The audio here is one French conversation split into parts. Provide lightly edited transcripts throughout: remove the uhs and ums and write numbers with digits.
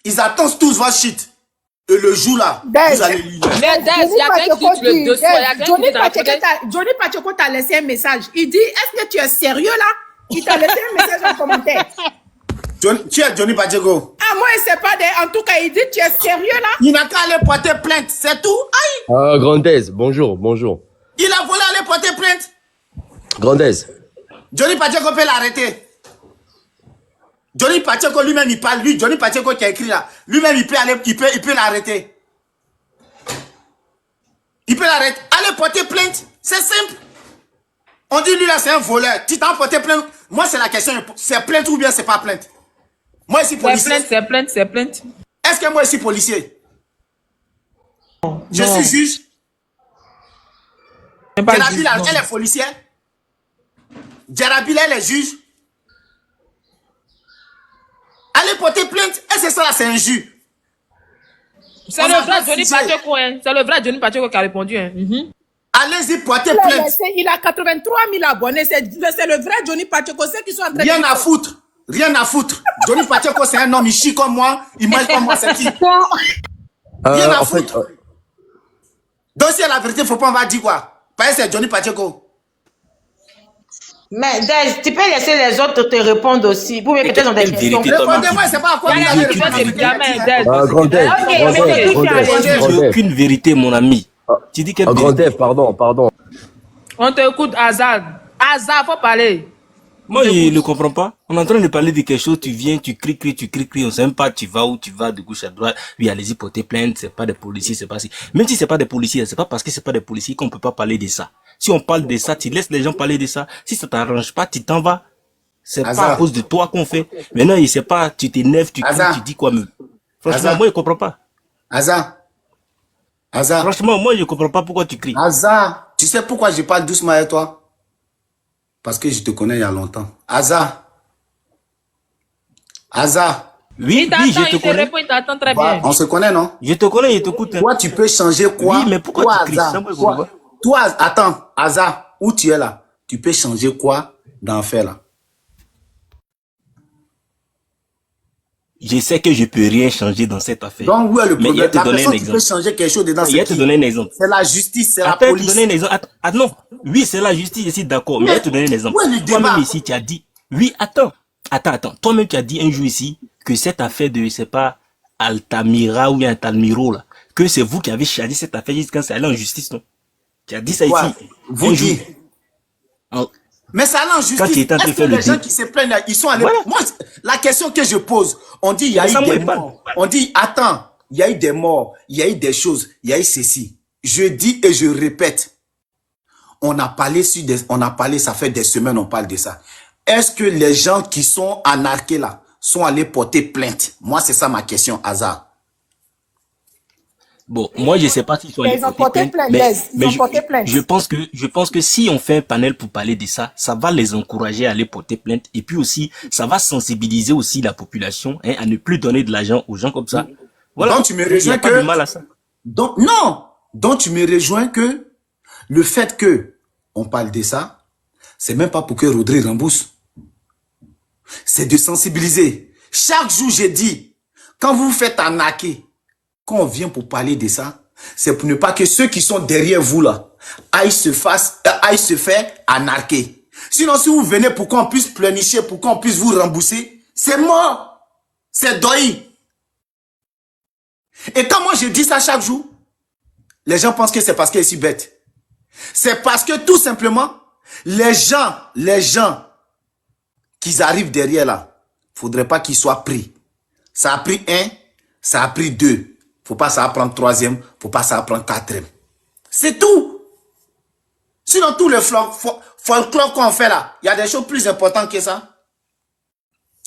Ils attendent tous votre shit. Et le jour là, vous allez lire. Mais Des, il y a quelqu'un qui dit le dossier. Johnny Pacheco t'a laissé un message. Il dit, est-ce que tu es sérieux là? Il t'a laissé un message en commentaire. Qui est Johnny Pacheco? Ah, moi, il sait pas. En tout cas, il dit, tu es sérieux là? Il n'a qu'à aller porter plainte, c'est tout. Aïe! Grandaise, bonjour, bonjour. Il a volé aller porter plainte. Grandaise. Johnny Pacheco peut l'arrêter. Johnny Pacheco lui-même, il parle. Lui, Johnny Pacheco qui a écrit là, lui-même, il peut l'arrêter. Il peut l'arrêter. Allez porter plainte. C'est simple. On dit lui là, c'est un voleur. Tu t'en porté plainte. Moi, c'est la question. C'est plainte ou bien c'est pas plainte? Moi, ici, policier. C'est plainte. Est-ce que moi, ici, policier? Je suis juge. Djarabil, elle est policière. Djarabil, elle est juge. Allez porter plainte. Et c'est ça là, c'est un jus. C'est le vrai Johnny Pacheco, hein. C'est le vrai Johnny Pacheco qui a répondu, hein. Allez-y porter plainte. Il a 83 000 abonnés. C'est le vrai Johnny Pacheco. Ceux qui sont en train Rien à foutre. Rien à foutre. Johnny Pacheco, c'est un homme, il chie comme moi, il mange comme moi, c'est qui? Rien à foutre. Donc, si la vérité, faut pas, on va dire quoi? Parce que c'est Johnny Pacheco. Mais Des, tu peux laisser les autres te répondre aussi. Pour mieux que tu aies des questions. Répondez-moi, c'est pas à quoi vous allez répondre. Grandaise, j'ai aucune vérité, mon ami. Tu dis qu'elle Grandaise, pardon. On t'écoute, Azad. Azad, faut parler. Moi, je ne comprends pas. On est en train de parler de quelque chose, tu viens, tu cries, on sait même pas tu vas où tu vas, de gauche à droite. Oui, allez-y, porter plainte, c'est pas des policiers, c'est pas si. Même si c'est pas des policiers, c'est pas parce que c'est pas des policiers qu'on peut pas parler de ça. Si on parle de ça, tu laisses les gens parler de ça. Si ça t'arrange pas, tu t'en vas. C'est pas à cause de toi qu'on fait. Maintenant, il sait pas, tu t'énerves, tu cries, tu dis quoi même. Franchement, moi, je comprends pas. Azar. Franchement, moi, je comprends pas pourquoi tu cries. Azar, tu sais pourquoi je parle doucement avec toi? Parce que je te connais il y a longtemps. Azar. Oui, je te connais. Il t'attend très bien. On se connaît, non? Je te connais, je t'écoute. Toi, tu peux changer quoi? Oui, mais pourquoi tu cries? Toi, attends, Azar, où tu es là? Tu peux changer quoi dans l'affaire là? Je sais que je peux rien changer dans cette affaire. Donc, où est le problème? Mais il te donner un tu peux changer quelque chose dedans. Il te donner un exemple. C'est la justice, c'est la Attends, police. te donner un exemple. Ah non, oui, c'est la justice, je suis d'accord. Mais te donner un exemple. Toi-même ici, tu as dit, oui, attends. Toi-même, tu as dit un jour ici que cette affaire de, je sais pas, Altamira ou Altamiro, là, que c'est vous qui avez chargé cette affaire jusqu'à quand c'est allé en justice, non? Tu as dit ça ici. Vous dites. Mais ça allait en justice. Est-ce que les gens qui se plaignent, ils sont allés... Moi, la question que je pose, on dit il y a eu des morts. On dit, attends, il y a eu des morts, il y a eu des choses, il y a eu ceci. Je dis et je répète, on a parlé, ça fait des semaines, on parle de ça. Est-ce que les gens qui sont anarqués là, sont allés porter plainte? Moi, c'est ça ma question, Azar. Bon, moi, je sais pas s'ils sont allés porter plainte, mais je pense que si on fait un panel pour parler de ça, ça va les encourager à aller porter plainte. Et puis aussi, ça va sensibiliser aussi la population, hein, à ne plus donner de l'argent aux gens comme ça. Voilà. Donc, tu me rejoins pas de mal à ça. Donc, non. Donc, tu me rejoins que le fait que on parle de ça, c'est même pas pour que Rodri rembourse. C'est de sensibiliser. Chaque jour, j'ai dit, quand vous vous faites arnaquer, quand on vient pour parler de ça, c'est pour ne pas que ceux qui sont derrière vous là aillent se faire arnaquer. Sinon, si vous venez pour qu'on puisse planifier, pour qu'on puisse vous rembourser, c'est mort. C'est deuil. Et quand moi je dis ça chaque jour, les gens pensent que c'est parce qu'ils sont bêtes. C'est parce que tout simplement, les gens qui arrivent derrière là, faudrait pas qu'ils soient pris. Ça a pris un, ça a pris deux. Faut pas ça prendre troisième, faut pas ça prendre quatrième. C'est tout. Sinon, tout le folklore qu'on fait là, il y a des choses plus importantes que ça.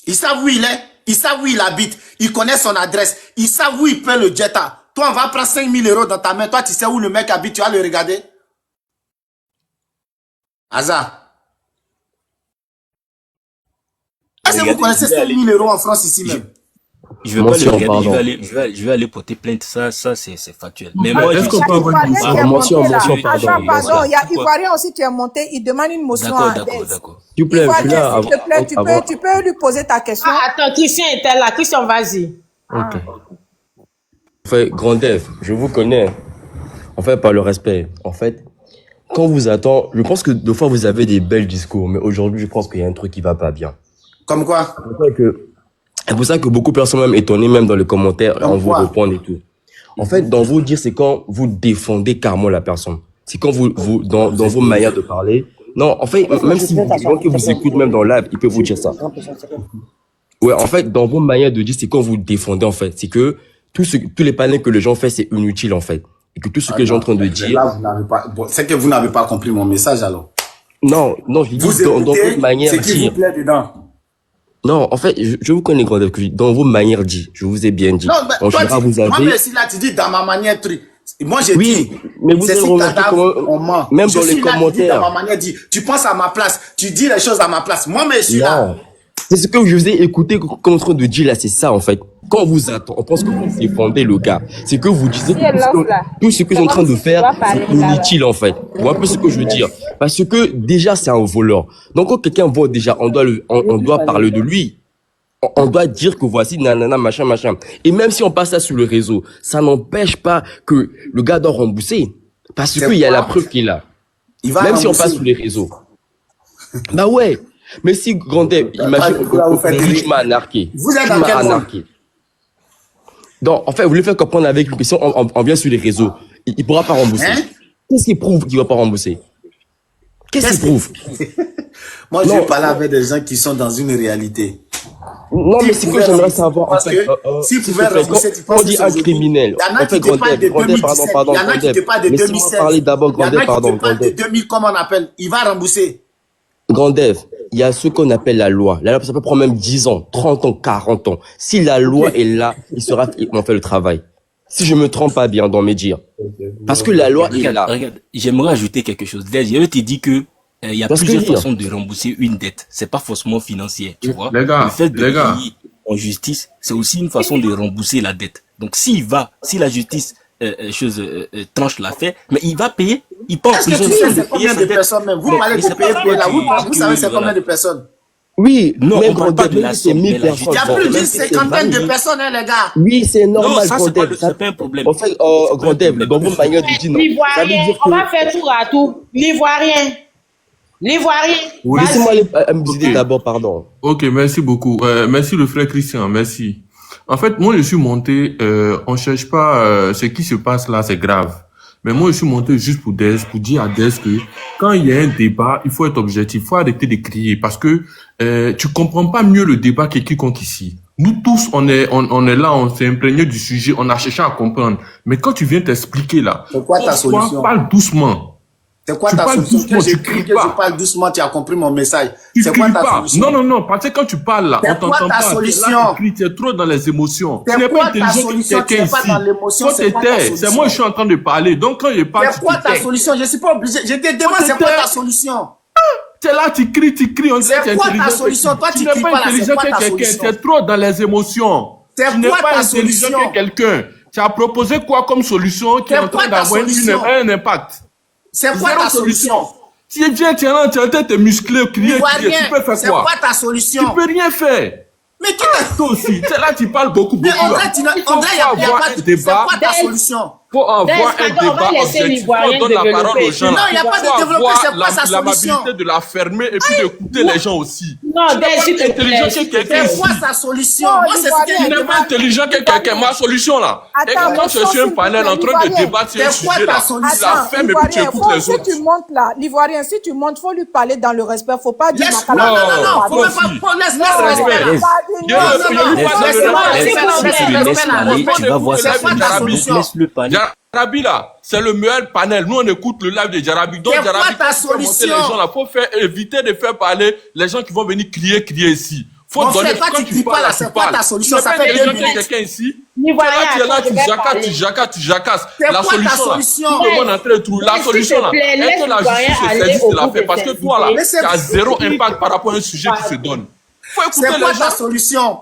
Ils savent où il est, ils savent où il habite, ils connaissent son adresse, ils savent où il paie le jetta. Toi, on va prendre 5 000 € dans ta main. Toi, tu sais où le mec habite, tu vas le regarder. Azar. Est-ce que vous connaissez 5 000 € en France ici même? Je vais pas le regarder, je vais aller porter plainte, ça c'est factuel. Mais moi, est-ce qu'on peut avoir une motion, pardon, il y a Ivoirien aussi qui est monté, il demande une motion. D'accord. S'il vous plaît, tu peux lui poser ta question. Attends, Christian était là, Christian, vas-y. Ok. En fait, Grand Dev, je vous connais. En fait, par le respect. En fait, quand vous attend, je pense que deux fois vous avez des belles discours, mais aujourd'hui, je pense qu'il y a un truc qui va pas bien. Comme quoi? C'est pour ça que beaucoup de personnes même étonnées, même dans les commentaires, Comme on vous quoi? répond et tout. En fait, dans vos dires, c'est quand vous défendez carrément la personne. C'est quand dans vos manières de parler. Non, en fait, même si les gens qui vous écoutent, même dans le live, ils peuvent vous dire ça. Ouais, en fait, dans vos manières de dire, c'est quand vous défendez, en fait. C'est que tous les panels que les gens font, c'est inutile, en fait. Et que tout ce que les gens sont en train de dire. Là, vous n'avez pas, bon, c'est que vous n'avez pas compris mon message, alors. Non, je dis Vous dans votre manière c'est de qui vous dire. plaît dedans. Non, en fait, je vous connais, Grand Dev, dans vos manières de dire. Je vous ai bien dit. Non, mais En toi, général, vous moi, avez. mais si là, tu dis dans ma manière, moi, j'ai Oui, dit. mais vous c'est avez si remarqué cadavre, comment, on ment. même Je dans les suis là, tu dis commentaires. dans ma manière, tu penses à ma place, tu dis les choses à ma place. Moi, mais je suis là. Non. C'est ce que je vous ai écouté comme en train de dire là, c'est ça en fait. Quand on vous attend, on pense que vous défendez le gars. C'est que vous disiez que tout ce que je suis en train de faire, c'est inutile en fait. Vous voyez un peu ce que je veux dire. Parce que déjà, c'est un voleur. Donc quand quelqu'un vole déjà, on doit parler de lui. On doit dire que voici nanana machin machin. Et même si on passe ça sur le réseau, ça n'empêche pas que le gars doit rembourser. Parce C'est qu'il y a quoi? la preuve qu'il a. Il va Même si on rembourser. passe sur les réseaux. Bah ouais. Mais si Grand Dev, imagine, vous faites rire. tu m'as anarqué. Vous êtes Tu dans m'as quel monde? anarqué. Donc, en fait, vous voulez faire comprendre avec lui que si on vient sur les réseaux, il pourra pas rembourser. Hein? Qu'est-ce qui prouve qu'il va pas rembourser? Qu'est-ce qui prouve? Moi, je Non. vais parler avec des gens qui sont dans une réalité. Non, mais c'est que j'aimerais savoir, en Parce fait, que s'ils s'il pouvaient te plaît, rembourser, tu quand penses on dit que un c'est criminel, Il y en a en fait, qui te Grand parlent de Dev, pardon, 2017. pardon, Il y en a qui Grand te parlent de Dev. Laissez-moi 2016. parler d'abord, Il y en Grand Dev, a qui pardon, te Grand parlent de Dev. 2000, comme on appelle. Il va rembourser. Grand Dev, il y a ce qu'on appelle la loi. La loi, ça peut prendre même 10 ans, 30 ans, 40 ans. Si la loi est là, on fait le travail. Si je me trompe pas bien dans mes dires. Parce que la loi est là. Regarde, j'aimerais ajouter quelque chose. Je vais te dire que il y a Parce que plusieurs dire. façons de rembourser une dette. C'est pas forcément financier, tu vois. Les gars, le fait de les gars. payer en justice, c'est aussi une façon de rembourser la dette. Donc si la justice tranche l'affaire, mais il va payer, il part en Est-ce que prison. tu sais il va c'est combien payer de sa dette. personnes même? Vous Mais parlez c'est de pas payer pour ça la que route. tu dis Vous savez que, c'est combien voilà. de personnes? Oui, Non, mais on parle Grand pas Dev, de la même si c'est somme, 1000 mais la personnes. Il y a Bon, plus de même si c'est 50 20 000. de personnes, hein, les gars. Oui, c'est Non, normal, ça Grand c'est pas, Dev. c'est pas un problème. En fait, Grand Dev, dans vos manières de dire non. Ça veut L'ivoirien, dire on que, va faire tour à tout. L'ivoirien. L'ivoirien. Oui. laissez-moi me visiter Ok. d'abord, pardon. Ok, merci beaucoup. Merci le frère Christian, merci. En fait, moi je suis monté, on cherche pas ce qui se passe là, c'est grave. Mais moi je suis monté juste pour dire à Des que quand il y a un débat, il faut être objectif, il faut arrêter de crier parce que tu comprends pas mieux le débat que quiconque ici. Nous tous, on est là, on s'est imprégné du sujet, on a cherché à comprendre. Mais quand tu viens t'expliquer là, C'est quoi ta solution? parle doucement. C'est quoi Tu ta parles solution? doucement, Que tu j'écris, cries que pas. je parle doucement, tu as compris mon message. Tu C'est quoi cries ta pas. solution? Non, parce que quand tu parles là, C'est on quoi t'entend ta pas. solution? Là, tu cries, tu es trop dans les émotions. Tu C'est n'es quoi pas ta intelligent comme solution? Tu quelqu'un n'es pas ici. dans l'émotion, Faut c'est quoi ta te taire. solution? C'est moi, je suis en train de parler. Donc quand je parle, C'est quoi tu te ta tais. solution? Je suis pas obligé. Je te demande, c'est quoi ta solution? Tu es là, tu cries, on dirait que tu es C'est quoi ta intelligent. solution? Toi, tu n'es cries pas pas là, c'est intelligent quoi que ta quelqu'un. solution? Tu es trop dans les émotions. C'est Tu n'es quoi pas ta intelligent solution? que quelqu'un. Tu as proposé quoi comme solution qui est C'est en quoi train ta d'avoir solution? un impact? C'est quoi Zéro ta solution? Si tu viens, tu es là, tu es en train de te muscler, crier, tu peux faire C'est quoi? quoi ta Tu solution? peux rien faire. Mais qui t'a... Toi aussi, tu es là, tu parles beaucoup. Mais on là. dirait, il y a Faut avoir pas un de... C'est débat. quoi ta Des- solution? Faut avoir un Pardon, on va débat laisser objectif. l'Ivoirien On donne la parole développer. aux gens. Non, il n'y a pas de Faut développement, avoir c'est quoi sa solution? l'amabilité de la fermer et puis d'écouter les gens aussi. Non, Tu n'es Des, pas s'il te intelligent plaît. que quelqu'un C'est ici. quoi sa solution? Non, Moi, c'est ce l'Ivoirien, que Tu je n'es pas demande. intelligent que quelqu'un. Ma solution là. Et Attends, quand je suis un panel en train de débattre sur un C'est quoi sujet ta là, solution? tu la fermes et puis tu écoutes les si autres. tu montes là, l'Ivoirien, si tu montes, faut lui parler dans le respect. Faut pas dire Laisse... Makala. Non, faut moi même pas... aussi. Faut laisse Non, respect là. Laisse. Non, Laisse-le parler, tu vas voir ça. C'est quoi ta solution? Laisse-le parler. Jarabi là, c'est le meilleur panel. Nous on écoute le live de Jarabi. Donc C'est quoi Jarabi, ta quand tu fais monter solution? les gens là, faut éviter de faire parler les gens qui vont venir crier ici. Faut Mon donner frère, toi, quand tu cries pas parles, là, tu c'est quoi parles. ta solution? Tu n'es Ça pas fait 2 intelligent que minutes. quelqu'un ici. L'ivoirien, Tu es là, attends, je vais parler. tu jacasses. C'est La quoi ta solution là, solution? tout le monde est en train de trouver. La S'il te solution là, plaît, est laisse que la l'Ivoirien justice se aller saisisse au de bout l'affaire de parce que ses toi là, idées. tu as zéro impact par rapport à un sujet qui se donne. Faut écouter C'est quoi les ta gens. solution?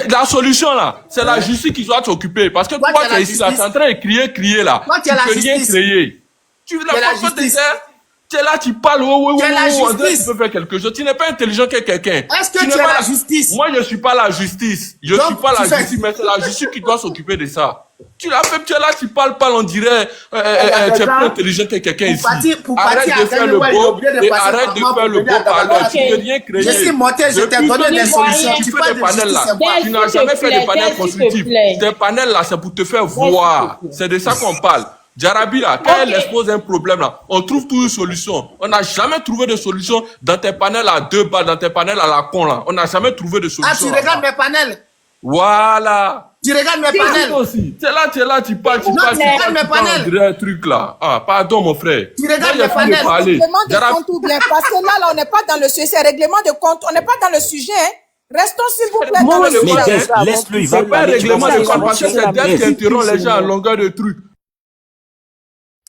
La solution là, c'est la justice qui doit s'occuper. Parce que Toi, toi, tu es tu la es ici là, tu es justice. en train de crier là. Toi, tu es la peux rien justice. créer. Tu veux Tu es la la façon de justice. faire. Tu es là, tu parles, Tu es la on dirait que tu justice. peux faire quelque chose. Tu n'es pas intelligent que quelqu'un. Est-ce que Tu tu n'es es pas la justice? Moi, je suis pas la justice. Je Donc, suis pas tu la fais- justice, mais c'est la justice qui doit s'occuper de ça. Tu l'as fait, tu es là, tu parles, on dirait, Il y a tu es des plus gens, intelligent que quelqu'un ici. pour Arrête partir de à faire le Gagnoua, il est beau obligé de et passer arrête par de moi faire pour le venir à beau parler. Dabada. Tu veux rien créer. Je suis monté, je t'ai Depuis donné que des tu solutions. tu Tu fais fais des de panels justice, là. c'est quoi? Tu n'as jamais fait des panels constructifs. Tes panels là, c'est pour te faire voir. C'est de ça qu'on parle. Jarabi là, quand elle expose un problème là, on trouve toujours une solution. On n'a jamais trouvé de solution dans tes panels à 2 balles, dans tes panels à la con là. On n'a jamais trouvé de solution. Ah, tu regardes mes panels. Voilà. Tu regardes mes panels. Toi aussi. Tu es là, tu parles, tu Non, parles, tu tu regardes mes parles, panels. tu parles un truc là. Ah, pardon mon frère. Tu regardes Moi, j'ai mes fini de panels. parler. Règlement de Jarabi- compte ou bien, parce que là, on n'est pas dans le sujet, c'est règlement de compte, on n'est pas dans le sujet. Hein. Restons s'il vous plaît dans le Mais sujet. Des, laisse-le, il va c'est pas un parler, tu vas règlement voir, de il va compte parce que avancer c'est la Des qui messe. interrompt les gens à longueur de trucs.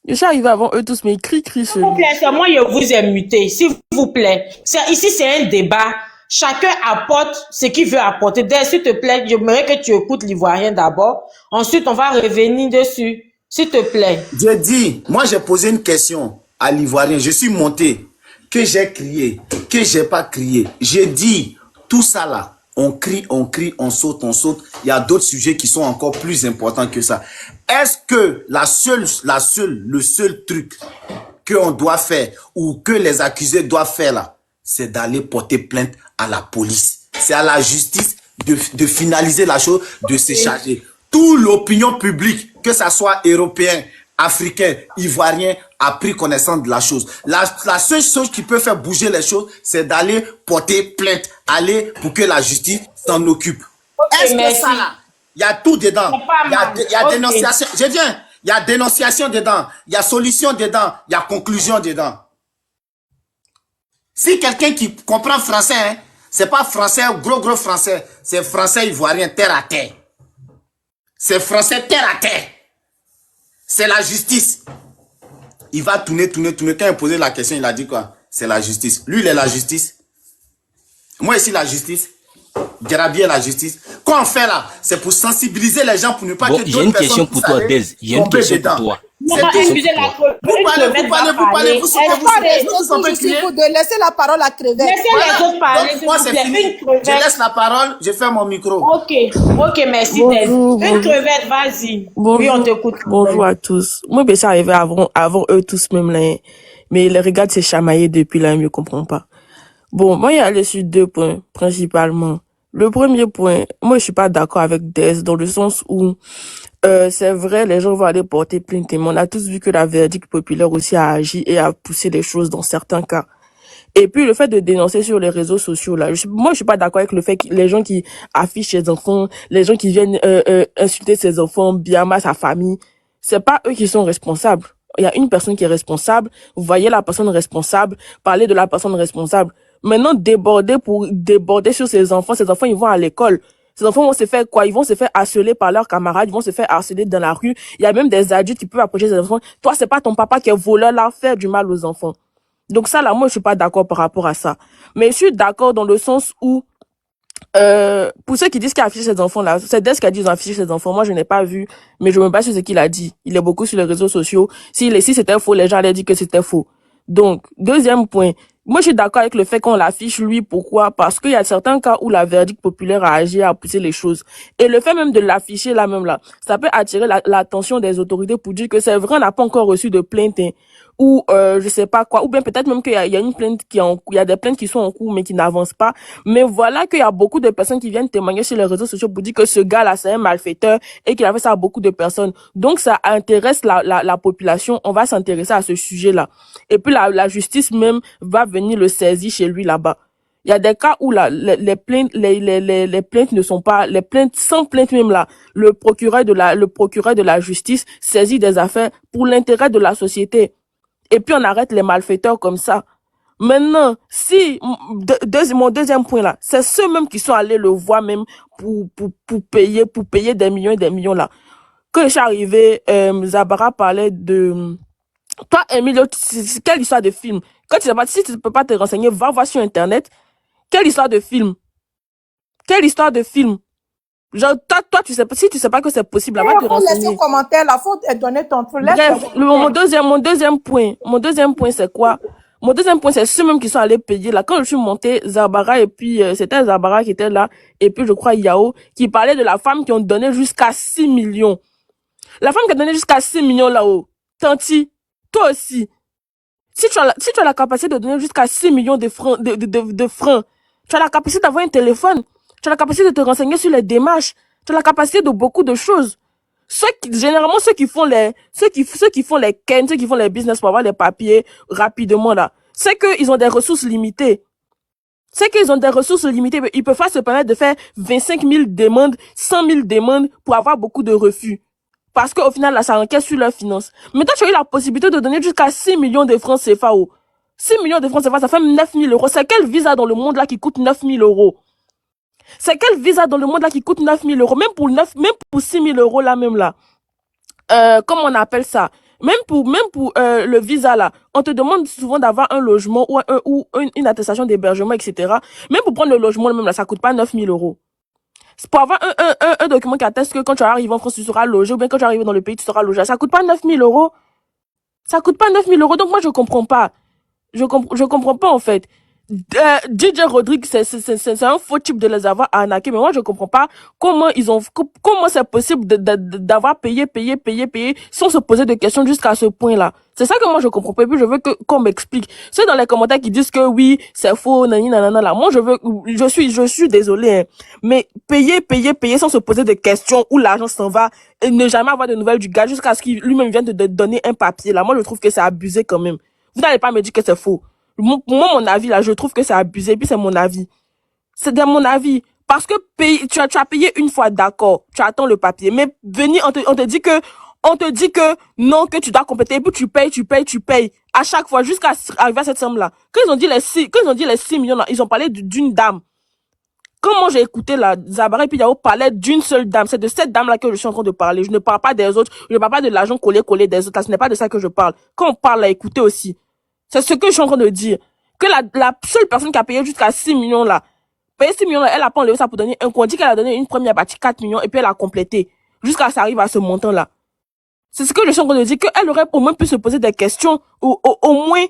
Je suis arrivé avant eux tous, mais ils crient chez S'il vous lui. plaît, c'est moi, je vous ai muté. S'il vous plaît. Ici, c'est un débat. Chacun apporte ce qu'il veut apporter. S'il te plaît, j'aimerais que tu écoutes l'Ivoirien d'abord. Ensuite, on va revenir dessus. S'il te plaît. Je dis, moi j'ai posé une question à l'Ivoirien. Je suis monté, que j'ai crié, que j'ai pas crié. J'ai dit, tout ça là, on crie, on saute, on saute. Il y a d'autres sujets qui sont encore plus importants que ça. Est-ce que le seul truc qu'on doit faire ou que les accusés doivent faire là, c'est d'aller porter plainte à la police. C'est à la justice de finaliser la chose, de se charger. Toute l'opinion publique, que ça soit européen, africain, ivoirien, a pris connaissance de la chose. La seule chose qui peut faire bouger les choses, c'est d'aller porter plainte, aller pour que la justice s'en occupe. Est-ce que merci. ça là, il y a tout dedans. C'est pas mal. Il y a Ok. dénonciation. Je viens. Il y a dénonciation dedans. Il y a solution dedans. Il y a conclusion dedans. Si quelqu'un qui comprend français, hein, c'est pas français, gros français, c'est français ivoirien terre à terre. C'est français terre à terre. C'est la justice. Il va tourner. Quand il posait la question, il a dit quoi? C'est la justice. Lui, il est la justice. Moi, ici, la justice. Jarabi est la justice. Quand on fait là, c'est pour sensibiliser les gens pour ne pas Bon, que j'ai d'autres une personnes question pour toi, puissent aller Dez. Il y a une tomber question dedans. pour toi. Non, C'est tout. excusez la Vous parlez, vous Attendez, nous sommes je suis criés. pour de laisser la parole à Crevette. Laissez les autres parler, Donc, s'il moi, vous c'est plaît. fini. Une crevette. Je laisse la parole, je ferme mon micro. Ok, merci, Des. Bonjour, Une bonjour. crevette, vas-y. Bonjour, Oui, on t'écoute. bonjour à tous. Moi, ben, ça arrivé avant eux tous même là. Hein. Mais les regards s'est chamaillé depuis là, je ne comprends pas. Bon, moi, il y a sur 2 points, principalement. Le premier point, moi, je suis pas d'accord avec Des, dans le sens où, c'est vrai, les gens vont aller porter plainte, mais on a tous vu que la verdict populaire aussi a agi et a poussé les choses dans certains cas. Et puis, le fait de dénoncer sur les réseaux sociaux, là, moi, je suis pas d'accord avec le fait que les gens qui affichent ses enfants, les gens qui viennent, insulter ses enfants, bien mal sa famille, c'est pas eux qui sont responsables. Il y a une personne qui est responsable. Vous voyez la personne responsable, parler de la personne responsable. Maintenant, déborder sur ses enfants, ils vont à l'école. Ces enfants vont se faire quoi? Ils vont se faire harceler par leurs camarades, ils vont se faire harceler dans la rue. Il y a même des adultes qui peuvent approcher ces enfants. Toi, c'est pas ton papa qui est voleur là, faire du mal aux enfants. Donc ça, là, moi, je suis pas d'accord par rapport à ça. Mais je suis d'accord dans le sens où, pour ceux qui disent qu'il a affiché ses enfants là, c'est Des qui a dit qu'ils ont affiché ses enfants. Moi, je n'ai pas vu, mais je me base sur ce qu'il a dit. Il est beaucoup sur les réseaux sociaux. Si c'était faux, les gens allaient dire que c'était faux. Donc, deuxième point. Moi, je suis d'accord avec le fait qu'on l'affiche, lui. Pourquoi? Parce qu'il y a certains cas où la verdict populaire a agi, a poussé les choses. Et le fait même de l'afficher là même là, ça peut attirer l'attention des autorités pour dire que c'est vrai, on n'a pas encore reçu de plainte, hein, ou je sais pas quoi, ou bien peut-être même qu'il y a une plainte qui est en cours, il y a des plaintes qui sont en cours mais qui n'avancent pas. Mais voilà qu'il y a beaucoup de personnes qui viennent témoigner sur les réseaux sociaux pour dire que ce gars-là c'est un malfaiteur et qu'il a fait ça à beaucoup de personnes. Donc ça intéresse la population. On va s'intéresser à ce sujet-là. Et puis la justice même va venir le saisir chez lui là-bas. Il y a des cas où là, les plaintes ne sont pas, les plaintes sans plainte même là, le procureur de la justice saisit des affaires pour l'intérêt de la société. Et puis on arrête les malfaiteurs comme ça. Maintenant, si mon deuxième point là, c'est ceux mêmes qui sont allés le voir même pour payer des millions et des millions là. Quand je suis arrivé, Zabara parlait de toi, Emilio, quelle histoire de film? Quand tu sais pas, si tu ne peux pas te renseigner, va voir sur internet. Quelle histoire de film? Quelle histoire de film? Genre, toi, tu sais pas, si tu sais pas que c'est possible, va te Faut laisser un renseigner. commentaire, là, faut donner ton truc. Laisse Bref, ton commentaire. mon deuxième point, c'est quoi? Mon deuxième point, c'est ceux même qui sont allés payer, là. Quand je suis montée, Zabara, et puis, c'était Zabara qui était là, et puis, je crois, Yao, qui parlait de la femme qui ont donné jusqu'à 6 millions. La femme qui a donné jusqu'à 6 millions là-haut. Tanti, toi aussi. Si tu as la capacité de donner jusqu'à 6 millions de francs, de francs, tu as la capacité d'avoir un téléphone, tu as la capacité de te renseigner sur les démarches, tu as la capacité de beaucoup de choses. Généralement, ceux qui font les ken, ceux qui font les business pour avoir les papiers rapidement là, c'est qu'ils ont des ressources limitées. C'est qu'ils ont des ressources limitées. Ils peuvent pas se permettre de faire 25 000 demandes, 100 000 demandes pour avoir beaucoup de refus. Parce qu'au final, là, ça encaisse sur leurs finances. Mais toi, tu as eu la possibilité de donner jusqu'à 6 millions de francs CFA. 6 millions de francs CFA, ça fait 9 000 euros. C'est quel visa dans le monde là qui coûte 9 000 euros? C'est quel visa dans le monde là qui coûte 9 000 euros? Même pour 6 000 euros là même là. Comment on appelle ça? Même pour le visa là, on te demande souvent d'avoir un logement ou une attestation d'hébergement, etc. Même pour prendre le logement même là, ça coûte pas 9 000 euros. C'est pour avoir un document qui atteste que quand tu arrives en France, tu seras logé, ou bien quand tu arrives dans le pays, tu seras logé. Ça coûte pas 9 000 euros. Ça coûte pas 9 000 euros. Donc moi, je comprends pas. Je comprends pas, en fait. DJ Rodrigue, c'est un faux type de les avoir arnaqués, mais moi, je comprends pas comment c'est possible d'avoir payé, sans se poser de questions jusqu'à ce point-là. C'est ça que moi, je comprends pas. Et puis, je veux qu'on m'explique. Ceux dans les commentaires qui disent que oui, c'est faux, nanana, là. Moi, je suis désolé, hein. Mais payer sans se poser de questions où l'argent s'en va et ne jamais avoir de nouvelles du gars jusqu'à ce qu'il lui-même vienne de donner un papier, là. Moi, je trouve que c'est abusé quand même. Vous n'allez pas me dire que c'est faux. Moi, mon avis, là, je trouve que c'est abusé, puis c'est mon avis. C'est de mon avis. Parce que tu as payé une fois, d'accord, tu attends le papier. Mais venir, on te dit que non, que tu dois compléter, et puis tu payes. À chaque fois, jusqu'à arriver à cette somme-là. Quand ils ont dit les 6 millions, là, ils ont parlé d'une dame. Quand moi j'ai écouté la Zabara et puis Yao parlait d'une seule dame, c'est de cette dame-là que je suis en train de parler. Je ne parle pas des autres, je ne parle pas de l'argent collé des autres, là, ce n'est pas de ça que je parle. Quand on parle là, écoutez aussi. C'est ce que je suis en train de dire. Que la seule personne qui a payé jusqu'à 6 millions là, payé 6 millions là, elle a pas enlevé ça pour donner un coup. On dit qu'elle a donné une première partie 4 millions et puis elle a complété. Jusqu'à ce que ça arrive à ce montant là. C'est ce que je suis en train de dire, qu'elle aurait au moins pu se poser des questions, ou au moins.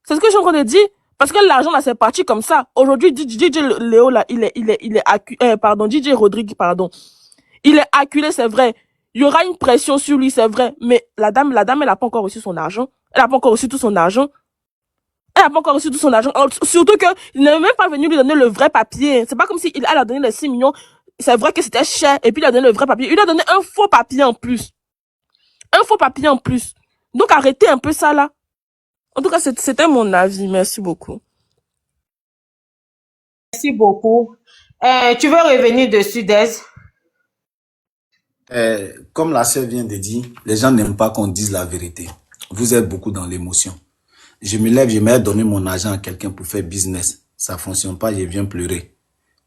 C'est ce que je suis en train de dire. Parce que l'argent là, c'est parti comme ça. Aujourd'hui, DJ Léo là, il est acculé, DJ Rodrigue, pardon. Il est acculé, c'est vrai. Il y aura une pression sur lui, c'est vrai. Mais la dame, elle a pas encore reçu son argent. Elle a pas encore reçu tout son argent. Elle a pas encore reçu tout son argent. Surtout que il n'est même pas venu lui donner le vrai papier. C'est pas comme si elle a donné les 6 millions. C'est vrai que c'était cher. Et puis il a donné le vrai papier. Il a donné un faux papier en plus. Un faux papier en plus. Donc arrêtez un peu ça là. En tout cas, c'était mon avis. Merci beaucoup. Merci beaucoup. Tu veux revenir dessus, Des? Comme la sœur vient de dire, les gens n'aiment pas qu'on dise la vérité. Vous êtes beaucoup dans l'émotion. Je me lève, je vais donner mon argent à quelqu'un pour faire business. Ça fonctionne pas, je viens pleurer.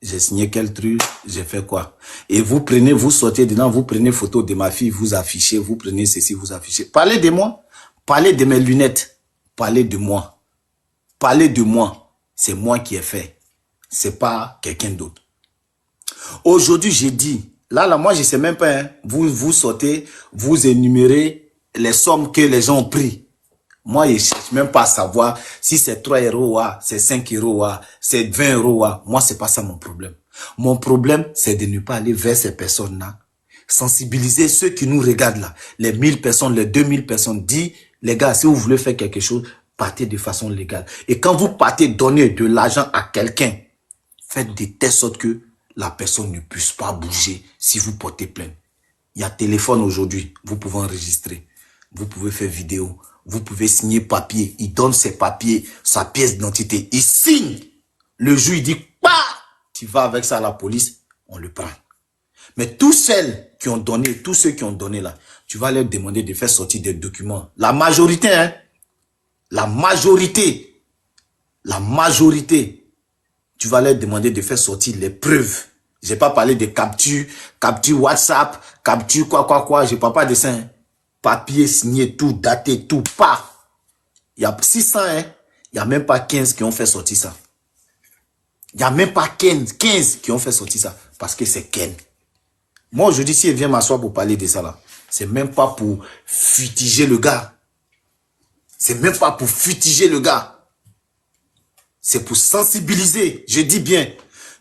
J'ai signé quel truc, j'ai fait quoi. Et vous prenez, vous sortez dedans, vous prenez photo de ma fille, vous affichez, vous prenez ceci, vous affichez. Parlez de moi, parlez de mes lunettes, parlez de moi. Parlez de moi, c'est moi qui ai fait. C'est pas quelqu'un d'autre. Aujourd'hui, j'ai dit, là, moi, je sais même pas, hein, vous sortez, vous énumérez les sommes que les gens ont pris. Moi, je ne cherche même pas à savoir si c'est 3 euros, c'est 5 euros, c'est 20 euros. Moi, c'est pas ça mon problème. Mon problème, c'est de ne pas aller vers ces personnes-là. Sensibiliser ceux qui nous regardent là. Les 1000 personnes, les 2000 personnes. Dis, les gars, si vous voulez faire quelque chose, partez de façon légale. Et quand vous partez donner de l'argent à quelqu'un, faites de telle sorte que la personne ne puisse pas bouger si vous portez plainte. Il y a téléphone aujourd'hui, vous pouvez enregistrer. Vous pouvez faire vidéo. Vous pouvez signer papier. Il donne ses papiers, sa pièce d'identité. Il signe. Le juge, il dit, bah, tu vas avec ça à la police, on le prend. Mais tous ceux qui ont donné là, tu vas leur demander de faire sortir des documents. La majorité, hein. La majorité. Tu vas leur demander de faire sortir les preuves. J'ai pas parlé de capture WhatsApp, capture quoi. J'ai pas de ça, hein. Papier signé, tout daté, tout pas. Il y a 600, hein. Il n'y a même pas 15 qui ont fait sortir ça. Il n'y a même pas 15 qui ont fait sortir ça. Parce que c'est Ken. Moi, aujourd'hui, si elle vient m'asseoir pour parler de ça là, c'est même pas pour fustiger le gars. C'est même pas pour fustiger le gars. C'est pour sensibiliser. Je dis bien,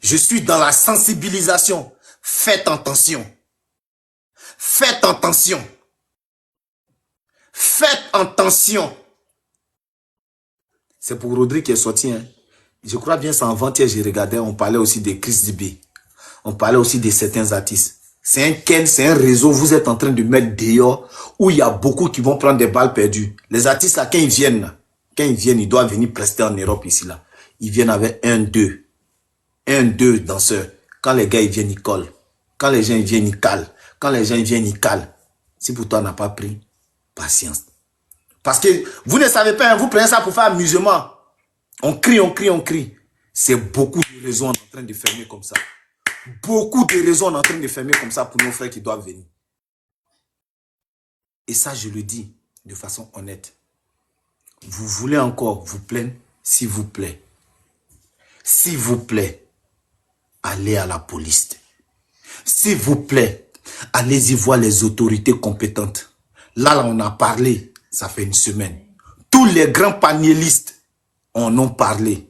je suis dans la sensibilisation. Faites attention. Faites attention. Faites attention. C'est pour Rodrigue qui est sorti. Hein. Je crois bien, c'est avant-hier, j'ai regardé, on parlait aussi de Chris DB. On parlait aussi de certains artistes. C'est un réseau, vous êtes en train de mettre dehors, où il y a beaucoup qui vont prendre des balles perdues. Les artistes, là, quand ils viennent, ils doivent venir prester en Europe ici, là. Ils viennent avec 1-2 danseurs. Quand les gars, ils viennent, ils collent. Quand les gens, ils viennent, ils calent. Quand les gens, ils viennent, ils calent. Si pour toi, on n'a pas pris, patience. Parce que vous ne savez pas, hein, vous prenez ça pour faire amusement. On crie, on crie, on crie. C'est beaucoup de raisons en train de fermer comme ça. Beaucoup de raisons en train de fermer comme ça pour nos frères qui doivent venir. Et ça, je le dis de façon honnête. Vous voulez encore vous plaindre, s'il vous plaît. S'il vous plaît, allez à la police. S'il vous plaît, allez-y voir les autorités compétentes. Là, on a parlé, ça fait une semaine. Tous les grands panélistes en ont parlé.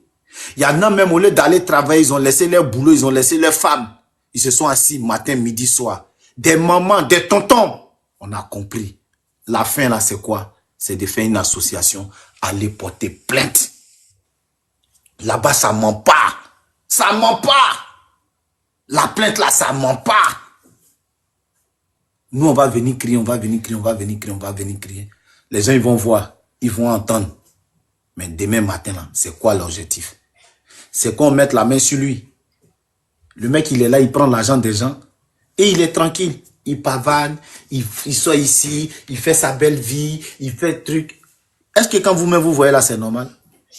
Il y en a même, au lieu d'aller travailler, ils ont laissé leur boulot, ils ont laissé leurs femmes. Ils se sont assis matin, midi, soir. Des mamans, des tontons. On a compris. La fin, là, c'est quoi? C'est de faire une association, aller porter plainte. Là-bas, ça ment pas. Ça ment pas. La plainte, là, ça ment pas. Nous, on va venir crier, on va venir crier, on va venir crier, on va venir crier. Les gens, ils vont voir, ils vont entendre. Mais demain matin, là, c'est quoi l'objectif? C'est qu'on mette la main sur lui. Le mec, il est là, il prend l'argent des gens et il est tranquille. Il pavane, il sort ici, il fait sa belle vie, il fait truc. Est-ce que quand vous-même vous voyez là, c'est normal?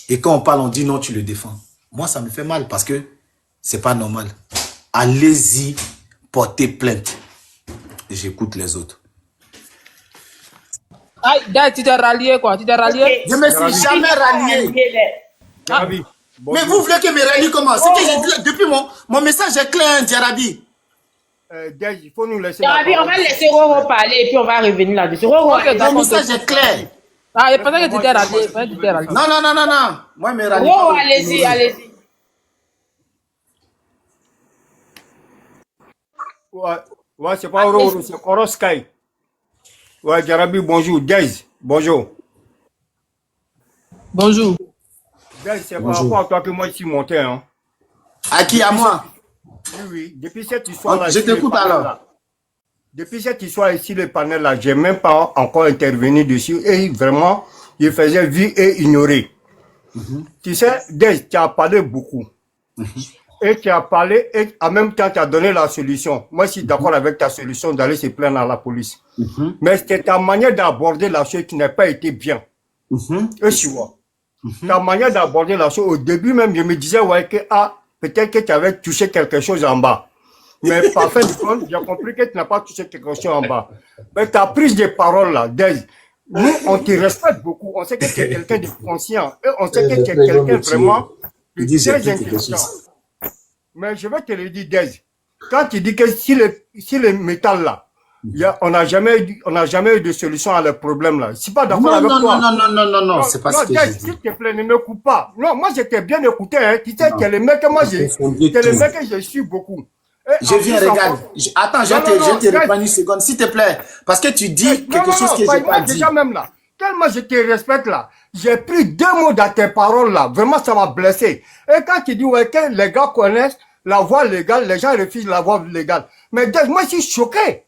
Et quand on parle, on dit non, tu le défends. Moi, ça me fait mal parce que c'est pas normal. Allez-y, portez plainte. J'écoute les autres. Ah, tu t'es rallié quoi? Tu t'es rallié? Ok. Je me suis jamais rallié. Jarabi, Mais vous voulez que me rallie comment? C'est que j'ai depuis mon message est clair, Jarabi. Dej, il faut nous laisser. Jarabi, on va laisser Roro parler et puis on va revenir là-dessus. Roro, Ok, Mon d'accord. message est clair. Ah, je pensais que tu t'es rallié. Je pensais que tu t'es rallié. Non, non, non, non, non. Moi, me rallie. Roro, allez-y, allez-y. Ouais, c'est pas Roro, c'est Koroskai. Ouais, Jarabi, bonjour. Dej, bonjour. Bonjour. Dej, c'est par rapport à toi que moi je suis monté. Hein. À qui? À moi? Oui, oui. Depuis cette histoire-là. Je t'écoute alors. Là, depuis cette histoire ici, le panel là, j'ai même pas encore intervenu dessus. Et vraiment, je faisais vie et ignorer. Tu sais, Dej, tu as parlé beaucoup. Et tu as parlé, et en même temps, tu as donné la solution. Moi, je suis d'accord avec ta solution d'aller se plaindre à la police. Mais c'est ta manière d'aborder la chose qui n'a pas été bien. Et tu vois. Ta manière d'aborder la chose, au début même, je me disais, ouais, que, peut-être que tu avais touché quelque chose en bas. Mais par fin de compte, j'ai compris que tu n'as pas touché quelque chose en bas. Mais ta prise de parole là, Dej, nous, on te respecte beaucoup. On sait que tu es quelqu'un de conscient. Et on sait que tu es quelqu'un vraiment de très intelligent. Mais je vais te le dire, Dej. Quand tu dis que si le métal là, on n'a jamais eu de solution à le problème là. Je suis pas d'accord avec toi. Non, c'est pas ce que Dej, je dis. s'il te plaît, ne me coupe pas. Non, moi, j'étais bien écouté, hein. Tu sais, t'es le mec que moi, t'es le mec que je suis beaucoup. Et Je viens, regarde. Attends, je te Dej, reprends une seconde, s'il te plaît. Parce que tu dis quelque chose que je n'ai pas dit. déjà même là. Tellement je te respecte là. J'ai pris 2 mots dans tes paroles là. Vraiment, ça m'a blessé. Et quand tu dis, ouais, que les gars connaissent la voie légale, les gens refusent la voie légale. Mais Dej, moi, je suis choqué.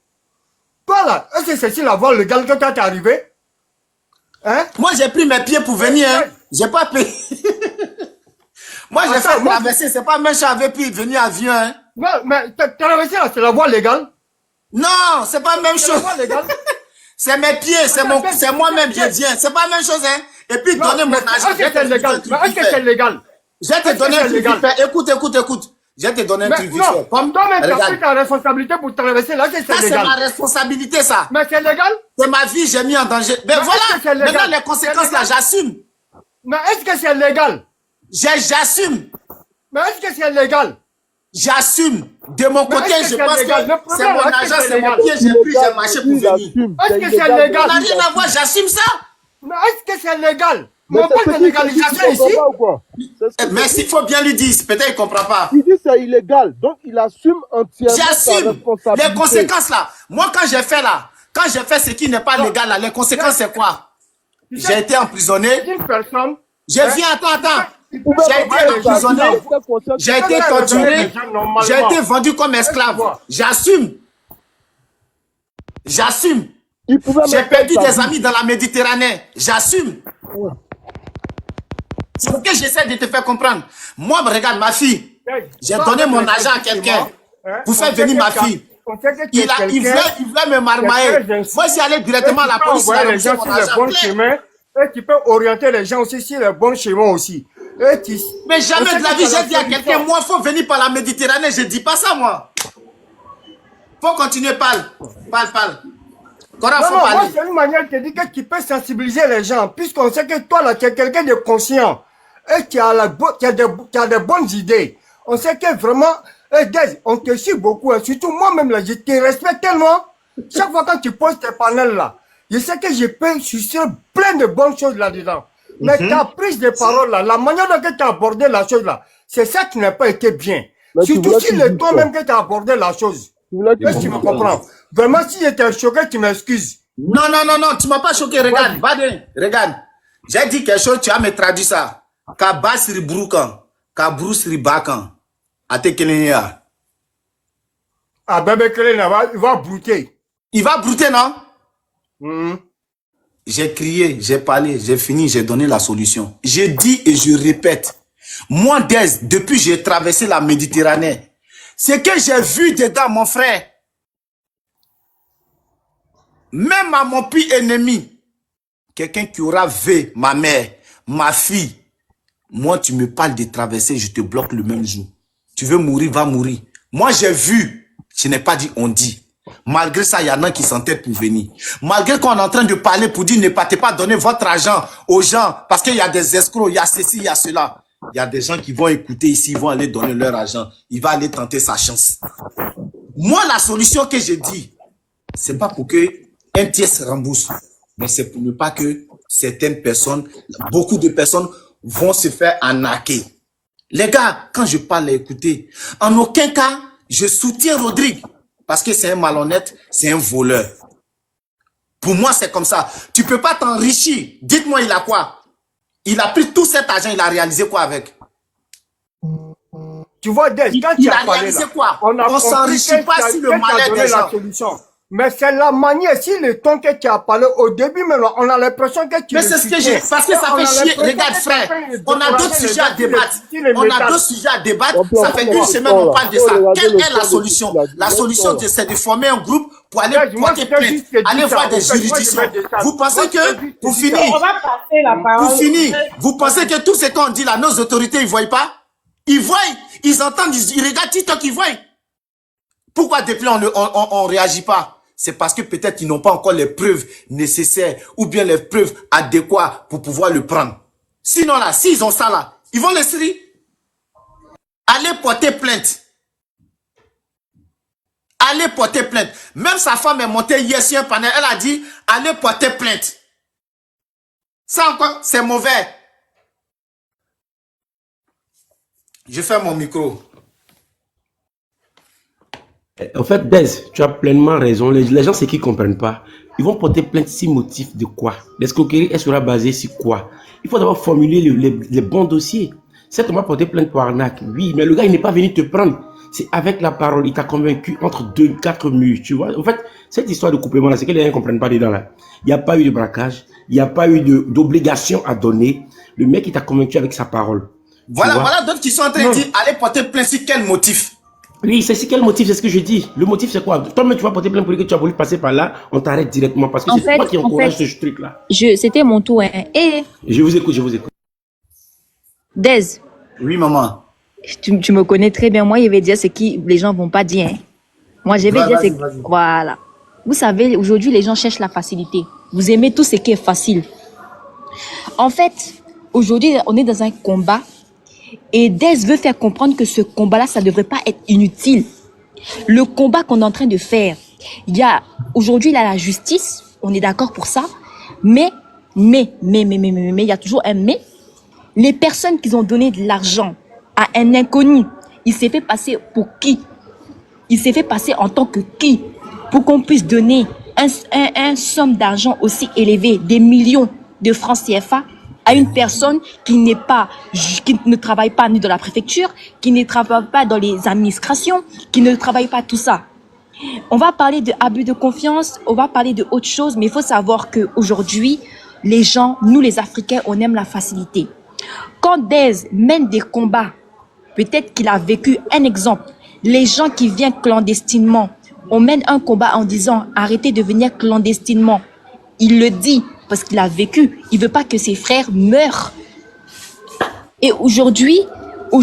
Toi là, est-ce que c'est la voie légale que toi t'es arrivé? Hein? Moi, j'ai pris mes pieds pour venir. Hein. J'ai pas payé. Moi, j'ai fait traverser. C'est pas même j'avais pu venir à avion. Hein. Non, mais traverser là, c'est la voie légale? Non, c'est pas la même C'est la chose. voie légale? C'est mes pieds, c'est moi-même, je viens. C'est pas la même chose, hein. Et puis, Non, donner mon mais argent. est-ce que c'est légal? Mais est-ce que c'est légal? Je vais te donner un truc vite fait. Écoute. Je vais te donner un Mais truc vite non, fait. comme toi, mais tu as Regarde. pris ta responsabilité pour traverser là, c'est Ça, c'est légal. ma responsabilité, ça. Mais c'est légal? C'est ma vie, j'ai mis en danger. Mais est-ce que c'est voilà, légal? maintenant les conséquences, là, j'assume. Mais est-ce que c'est légal? J'assume. Mais est-ce que c'est légal? J'assume. De mon Mais côté, est-ce je que pense c'est légal? Le que c'est problème, mon est-ce que argent, c'est c'est mon légal? pied, j'ai pris, j'ai marché pour venir. Est-ce que c'est légal? On n'a rien à voir, j'assume ça. Mais est-ce que c'est légal? Mais On parle de légalisation ici. Mais s'il faut bien lui dire, peut-être il ne comprend pas. Il dit c'est illégal, donc il assume entièrement sa J'assume responsabilité. les conséquences là. Moi, quand j'ai fait là, quand j'ai fait ce qui n'est pas légal là, les conséquences c'est quoi? J'ai été emprisonné. Une personne. Je viens, attends. J'ai été emprisonné. J'ai été torturé. J'ai été vendu comme esclave. J'assume. J'assume. J'ai perdu des amis dans la Méditerranée. J'assume. C'est ce que j'essaie de te faire comprendre. Moi, regarde ma fille. J'ai donné mon argent à quelqu'un pour faire venir ma fille. Il voulait me marmailler. Moi, j'y allais directement à la police. Tu peux envoyer les gens sur le bon chemin et tu peux orienter les gens aussi sur le bon chemin aussi. Mais jamais de la vie, j'ai dit à quelqu'un, moi, il faut venir par la Méditerranée. Je ne dis pas ça, moi. Faut continuer, parle. Non, moi, c'est une manière de dire que tu peux sensibiliser les gens, puisqu'on sait que toi, là, tu es quelqu'un de conscient et tu as des bonnes idées. On sait que vraiment, on te suit beaucoup, hein. Surtout moi-même, là, je te respecte tellement. Chaque fois que tu poses tes panels, là, je sais que je peux sur plein de bonnes choses là-dedans. Mais ta prise de parole, là, la manière dont tu as abordé la chose, là, c'est ça qui n'a pas été bien. Mais surtout si le temps même que tu as abordé la chose. Est-ce que tu me comprends? Vraiment, si j'étais choqué, tu m'excuses. Non, tu m'as pas choqué. Regarde, regarde. J'ai dit quelque chose, tu as me traduit ça. Ka basri broukan, ka brousri bakan. Ate kelenya. Ah, bébé Kelena, il va brouter. Il va brouter, non? J'ai crié, j'ai parlé, j'ai fini, j'ai donné la solution. Je dis et je répète. Moi, depuis que j'ai traversé la Méditerranée, ce que j'ai vu dedans, mon frère, même à mon pire ennemi, quelqu'un qui aura vu ma mère, ma fille, moi, tu me parles de traverser, je te bloque le même jour. Tu veux mourir, va mourir. Moi, j'ai vu, je n'ai pas dit on dit. Malgré ça, il y en a qui s'entêtent pour venir. Malgré qu'on est en train de parler pour dire ne partez pas donner votre argent aux gens, parce qu'il y a des escrocs, il y a ceci, il y a cela. Il y a des gens qui vont écouter ici, ils vont aller donner leur argent. Il va aller tenter sa chance. Moi, la solution que j'ai dit, c'est pas pour que un tiers se rembourse, mais c'est pour ne pas que certaines personnes, beaucoup de personnes vont se faire arnaquer. Les gars, quand je parle, écoutez, en aucun cas, je soutiens Rodrigue, parce que c'est un malhonnête, c'est un voleur. Pour moi, c'est comme ça. Tu peux pas t'enrichir. Dites-moi, il a quoi? Il a pris tout cet argent, il a réalisé quoi avec? Tu vois, quand il a réalisé quoi? On ne s'enrichit pas sur le malheur des gens. Mais c'est la manière, si le ton que tu as parlé au début, mais on a l'impression que tu... Mais c'est ce que j'ai... Parce que ça fait chier. Regarde, frère, on a d'autres sujets à débattre. On a d'autres sujets à débattre. Ça fait une semaine on parle de ça. Quelle est la solution? La solution, c'est de former un groupe pour aller porter plainte, aller voir des juridictions. Vous pensez que, pour finir, vous pensez que tout ce qu'on dit là, nos autorités, ils ne voient pas? Ils voient, ils entendent, ils regardent TikTok, ils voient. Pourquoi depuis on ne réagit pas? C'est parce que peut-être ils n'ont pas encore les preuves nécessaires ou bien les preuves adéquates pour pouvoir le prendre. Sinon là, s'ils ont ça là, ils vont laisser aller porter plainte. Allez porter plainte. Même sa femme est montée hier sur un panel, elle a dit, allez porter plainte. Ça encore, c'est mauvais. Je ferme mon micro. En fait, Des, tu as pleinement raison. Les gens, c'est qu'ils ne comprennent pas. Ils vont porter plainte si motif de quoi? L'escroquerie, elle sera basée sur quoi? Il faut d'abord formuler les bons dossiers. Certes, on va porter plainte pour arnaque, oui, mais le gars, il n'est pas venu te prendre. C'est avec la parole, il t'a convaincu entre 4 murs, tu vois. En fait, cette histoire de couplement là, c'est que les gens ne comprennent pas dedans là. Il n'y a pas eu de braquage, il n'y a pas eu d'obligation à donner. Le mec, il t'a convaincu avec sa parole. Voilà d'autres qui sont en train de dire, allez porter plainte sur quel motif? Oui, c'est quel motif, c'est ce que je dis. Le motif, c'est quoi? Toi-même, tu vas porter plainte pour dire que tu as voulu passer par là, on t'arrête directement parce que c'est toi qui encourage ce truc-là. C'était mon tour. Hein. Et... Je vous écoute. Des. Oui, maman. Tu me connais très bien. Moi, je vais dire ce que les gens vont pas dire. Hein. Moi, je vais dire ce que... Voilà. Vous savez, aujourd'hui, les gens cherchent la facilité. Vous aimez tout ce qui est facile. En fait, aujourd'hui, on est dans un combat Et Dez veut faire comprendre que ce combat-là, ça ne devrait pas être inutile. Le combat qu'on est en train de faire, aujourd'hui, il y a la justice, on est d'accord pour ça, mais, il y a toujours un mais. Les personnes qui ont donné de l'argent à un inconnu, il s'est fait passer pour qui? Il s'est fait passer en tant que qui? Pour qu'on puisse donner un somme d'argent aussi élevé, des millions de francs CFA, à une personne qui ne travaille pas ni dans la préfecture, qui ne travaille pas dans les administrations, qui ne travaille pas tout ça. On va parler de abus de confiance, on va parler de autre chose, mais il faut savoir qu'aujourd'hui, les gens, nous les Africains, on aime la facilité. Quand Dez mène des combats, peut-être qu'il a vécu un exemple, les gens qui viennent clandestinement, on mène un combat en disant arrêtez de venir clandestinement. Il le dit parce qu'il a vécu. Il veut pas que ses frères meurent. Et aujourd'hui, on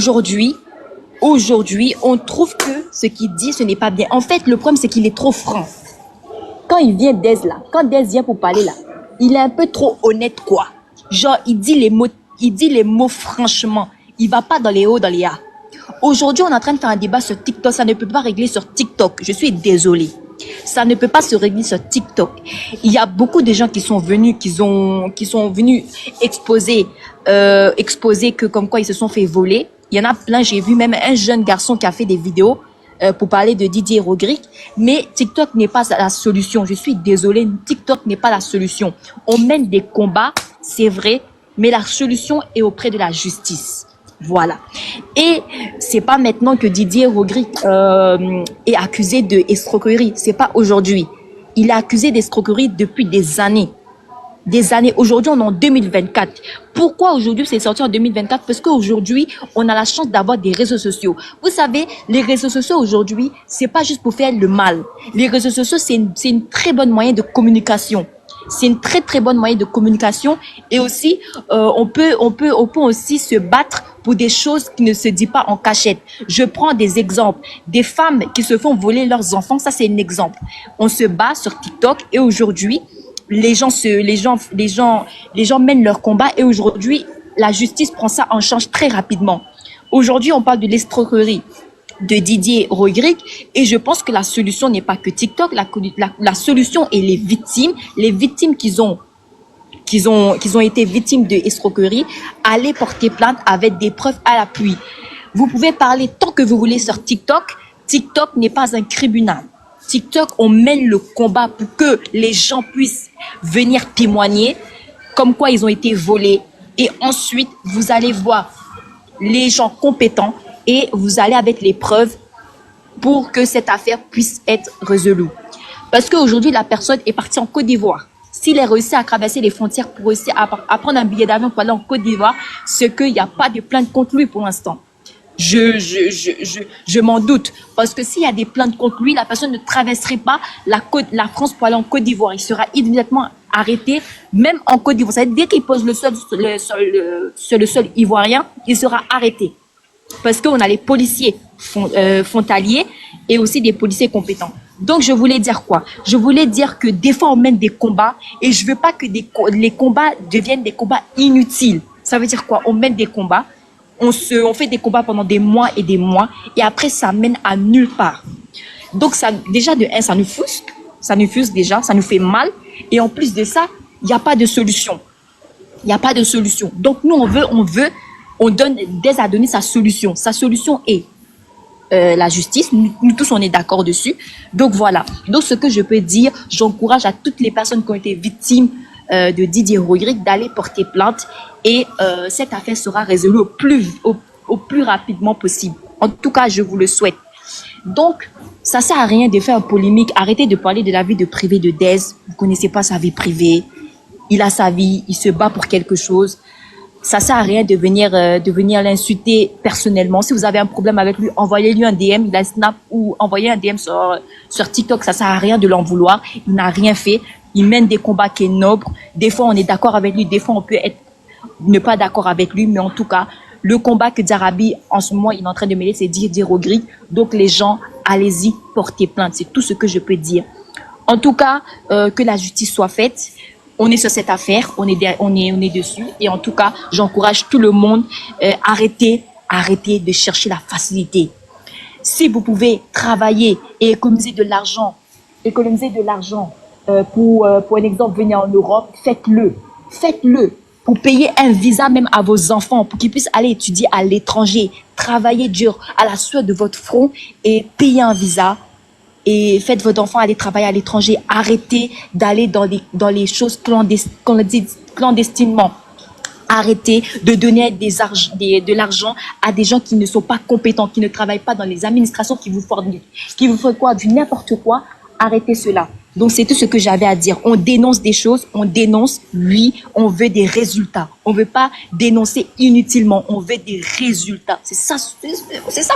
trouve que ce qu'il dit, ce n'est pas bien. En fait, le problème, c'est qu'il est trop franc. Quand il vient Dez là, quand Dez vient pour parler là, il est un peu trop honnête, quoi. Genre, il dit les mots franchement. Il va pas dans les hauts, dans les bas. Aujourd'hui, on est en train de faire un débat sur TikTok. Ça ne peut pas régler sur TikTok. Je suis désolée. Ça ne peut pas se régler sur TikTok. Il y a beaucoup de gens qui sont venus, qui sont venus exposer que comme quoi ils se sont fait voler. Il y en a plein. J'ai vu même un jeune garçon qui a fait des vidéos pour parler de Didier Rodrigue. Mais TikTok n'est pas la solution. Je suis désolée. TikTok n'est pas la solution. On mène des combats, c'est vrai, mais la solution est auprès de la justice. Voilà. Et c'est pas maintenant que Didier Rodrigue est accusé de escroquerie. C'est pas aujourd'hui. Il est accusé d'escroquerie depuis des années. Des années. Aujourd'hui, on est en 2024. Pourquoi aujourd'hui c'est sorti en 2024? Parce qu'aujourd'hui, on a la chance d'avoir des réseaux sociaux. Vous savez, les réseaux sociaux aujourd'hui, c'est pas juste pour faire le mal. Les réseaux sociaux, c'est une très bonne moyen de communication. C'est une très très bonne moyen de communication et aussi on peut aussi se battre pour des choses qui ne se disent pas en cachette. Je prends des exemples, des femmes qui se font voler leurs enfants, ça c'est un exemple. On se bat sur TikTok et aujourd'hui les gens mènent leur combat et aujourd'hui la justice prend ça en charge très rapidement. Aujourd'hui on parle de l'escroquerie de Didier Rodrigue et je pense que la solution n'est pas que TikTok, la solution est les victimes qui ont été victimes de escroquerie, aller porter plainte avec des preuves à l'appui. Vous pouvez parler tant que vous voulez sur TikTok. TikTok n'est pas un tribunal. TikTok, on mène le combat pour que les gens puissent venir témoigner comme quoi ils ont été volés et ensuite vous allez voir les gens compétents et vous allez avec les preuves pour que cette affaire puisse être résolue. Parce qu'aujourd'hui, la personne est partie en Côte d'Ivoire. S'il est réussi à traverser les frontières pour réussir à prendre un billet d'avion pour aller en Côte d'Ivoire, c'est qu'il n'y a pas de plainte contre lui pour l'instant. Je m'en doute. Parce que s'il y a des plaintes contre lui, la personne ne traverserait pas la France pour aller en Côte d'Ivoire. Il sera immédiatement arrêté, même en Côte d'Ivoire. C'est-à-dire, dès qu'il pose le sol sur le sol ivoirien, il sera arrêté. Parce qu'on a les policiers frontaliers et aussi des policiers compétents. Donc, je voulais dire quoi? Je voulais dire que des fois, on mène des combats et je veux pas que les combats deviennent des combats inutiles. Ça veut dire quoi? On mène des combats, on fait des combats pendant des mois et après, ça mène à nulle part. Donc, ça, déjà, de un, ça nous fusque déjà, ça nous fait mal et en plus de ça, il n'y a pas de solution. Il n'y a pas de solution. Donc, nous, on donne Dez à donner sa solution. Sa solution est la justice. Nous tous, on est d'accord dessus. Donc voilà. Donc ce que je peux dire, j'encourage à toutes les personnes qui ont été victimes de Didier Rodrigue d'aller porter plainte et cette affaire sera résolue au plus rapidement possible. En tout cas, je vous le souhaite. Donc, ça sert à rien de faire une polémique. Arrêtez de parler de la vie de privée de Dez. Vous connaissez pas sa vie privée. Il a sa vie. Il se bat pour quelque chose. Ça sert à rien de venir l'insulter personnellement. Si vous avez un problème avec lui, envoyez-lui un DM, il a Snap ou envoyez un DM sur TikTok. Ça sert à rien de l'en vouloir. Il n'a rien fait. Il mène des combats qui sont nobles. Des fois, on est d'accord avec lui. Des fois, on peut être ne pas d'accord avec lui. Mais en tout cas, le combat que Djarabi, en ce moment, il est en train de mêler, c'est Didier Rodrigue. Donc, les gens, allez-y, portez plainte. C'est tout ce que je peux dire. En tout cas, que la justice soit faite. On est sur cette affaire, on est dessus. Et en tout cas, j'encourage tout le monde, arrêtez Arrêtez de chercher la facilité. Si vous pouvez travailler et économiser de l'argent, pour un exemple, venir en Europe, faites-le. Faites-le pour payer un visa même à vos enfants, pour qu'ils puissent aller étudier à l'étranger, travailler dur à la sueur de votre front et payer un visa. Et faites votre enfant aller travailler à l'étranger. Arrêtez d'aller dans les choses clandestinement. Arrêtez de donner de l'argent à des gens qui ne sont pas compétents, qui ne travaillent pas dans les administrations, qui vous font quoi, du n'importe quoi. Arrêtez cela. Donc, c'est tout ce que j'avais à dire. On dénonce des choses, on dénonce, oui, on veut des résultats. On ne veut pas dénoncer inutilement, on veut des résultats. C'est ça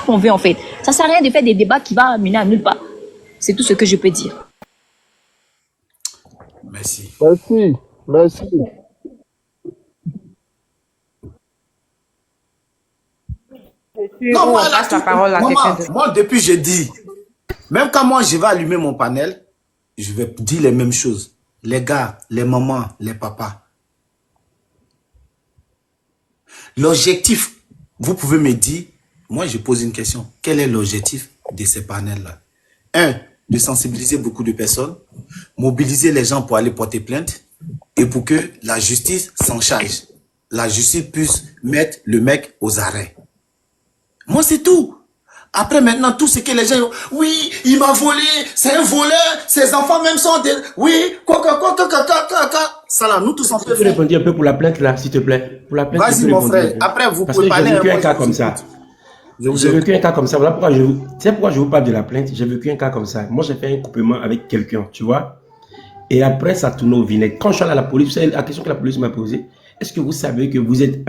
qu'on veut en fait. Ça ne sert à rien de faire des débats qui vont mener à nulle part. C'est tout ce que je peux dire. Merci. Merci. Merci. Non, moi, depuis j'ai dit, même quand moi je vais allumer mon panel, je vais dire les mêmes choses. Les gars, les mamans, les papas. L'objectif, vous pouvez me dire, moi je pose une question. Quel est l'objectif de ces panels-là? Un, de sensibiliser beaucoup de personnes, mobiliser les gens pour aller porter plainte et pour que la justice s'en charge. La justice puisse mettre le mec aux arrêts. Moi, c'est tout. Après, maintenant, tout ce que les gens... Oui, il m'a volé, c'est un voleur, ses enfants même sont des... Oui, quoi. Ça là, nous tous en fait. Tu peux répondre un peu pour la plainte là, s'il te plaît. Pour la plainte. Vas-y, mon frère. Après, vous pouvez parler. J'ai vécu un cas comme ça. J'ai vécu un cas comme ça. Voilà pourquoi tu sais pourquoi je vous parle de la plainte. J'ai vécu un cas comme ça. Moi, j'ai fait un couplement avec quelqu'un, tu vois. Et après, ça tourne au vinaigre. Quand je suis allé à la police, c'est la question que la police m'a posée. Est-ce que vous savez que vous êtes...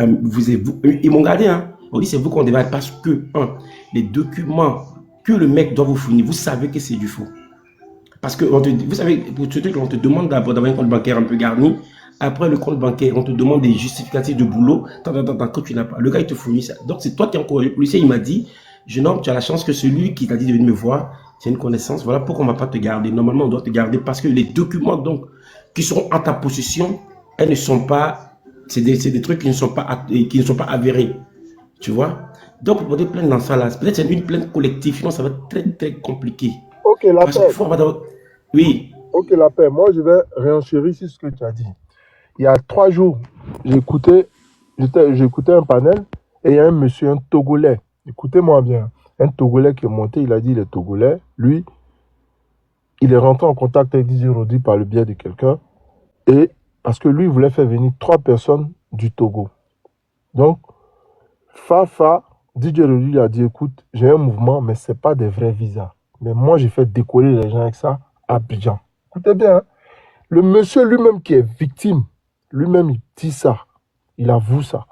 Ils m'ont gardé, hein. On dit c'est vous qu'on débat parce que, les documents que le mec doit vous fournir, vous savez que c'est du faux. Parce que, vous savez, pour ce truc, on te demande d'abord d'avoir un compte bancaire un peu garni. Après le compte bancaire, on te demande des justificatifs de boulot. Que tu n'as pas. Le gars, il te fournit ça. Donc, c'est toi qui es encore. Le policier, il m'a dit, jeune homme, tu as la chance que celui qui t'a dit de venir me voir, c'est une connaissance. Voilà pourquoi on ne va pas te garder. Normalement, on doit te garder parce que les documents, donc, qui seront en ta possession, elles ne sont pas, c'est des trucs qui ne sont pas avérés. Tu vois? Donc, pour porter plainte dans ça, là, peut-être c'est une plainte collective, sinon ça va être très, très compliqué. Ok, la paix. Oui. Ok, la paix. Moi, je vais réenchérir sur ce que tu as dit. Il y a 3 jours, j'écoutais un panel et il y a un monsieur, un Togolais. Écoutez-moi bien. Un Togolais qui est monté, il a dit, les Togolais, lui, il est rentré en contact avec Didier Rodi par le biais de quelqu'un et parce que lui, il voulait faire venir 3 personnes du Togo. Donc, DJ Rodi a dit, écoute, j'ai un mouvement, mais ce n'est pas des vrais visas. Mais moi, j'ai fait décoller les gens avec ça à Abidjan. Écoutez bien, hein? Le monsieur lui-même qui est victime, lui-même, il dit ça. Il avoue ça.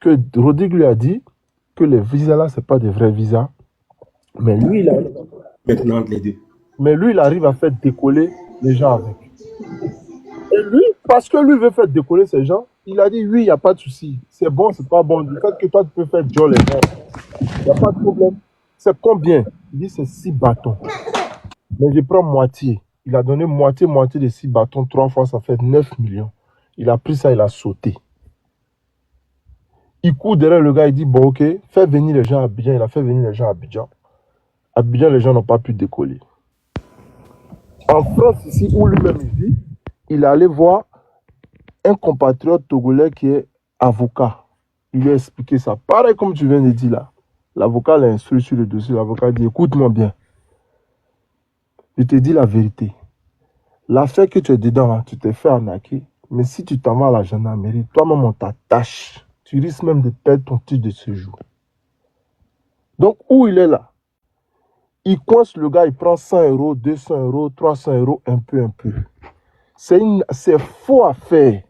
Que Rodi lui a dit que les visas là, ce n'est pas des vrais visas. Mais lui, il arrive. Maintenant, les deux. Mais lui, il arrive à faire décoller les gens avec. Et lui, parce que lui veut faire décoller ces gens, il a dit oui, il n'y a pas de souci. C'est bon, c'est pas bon. Du fait que toi, tu peux faire Joe les gens, il n'y a pas de problème. C'est combien? Il dit c'est 6 bâtons. Mais je prends moitié. Il a donné moitié de 6 bâtons. 3 fois, ça fait 9 millions. Il a pris ça, il a sauté. Il court derrière le gars, il dit bon, ok, fais venir les gens à Abidjan. Il a fait venir les gens à Abidjan. À Abidjan, les gens n'ont pas pu décoller. En France, ici, où lui-même il vit, il est allé voir un compatriote togolais qui est avocat. Il lui a expliqué ça. Pareil comme tu viens de dire là. L'avocat l'a instruit sur le dossier. L'avocat dit, écoute-moi bien. Je te dis la vérité. L'affaire que tu es dedans, là, tu t'es fait arnaquer. Mais si tu t'en vas à la gendarmerie, toi-même on t'attache. Tu risques même de perdre ton titre de séjour. Donc, où il est là? Il coince le gars, il prend 100 €, 200 €, 300 € un peu. C'est faux à faire.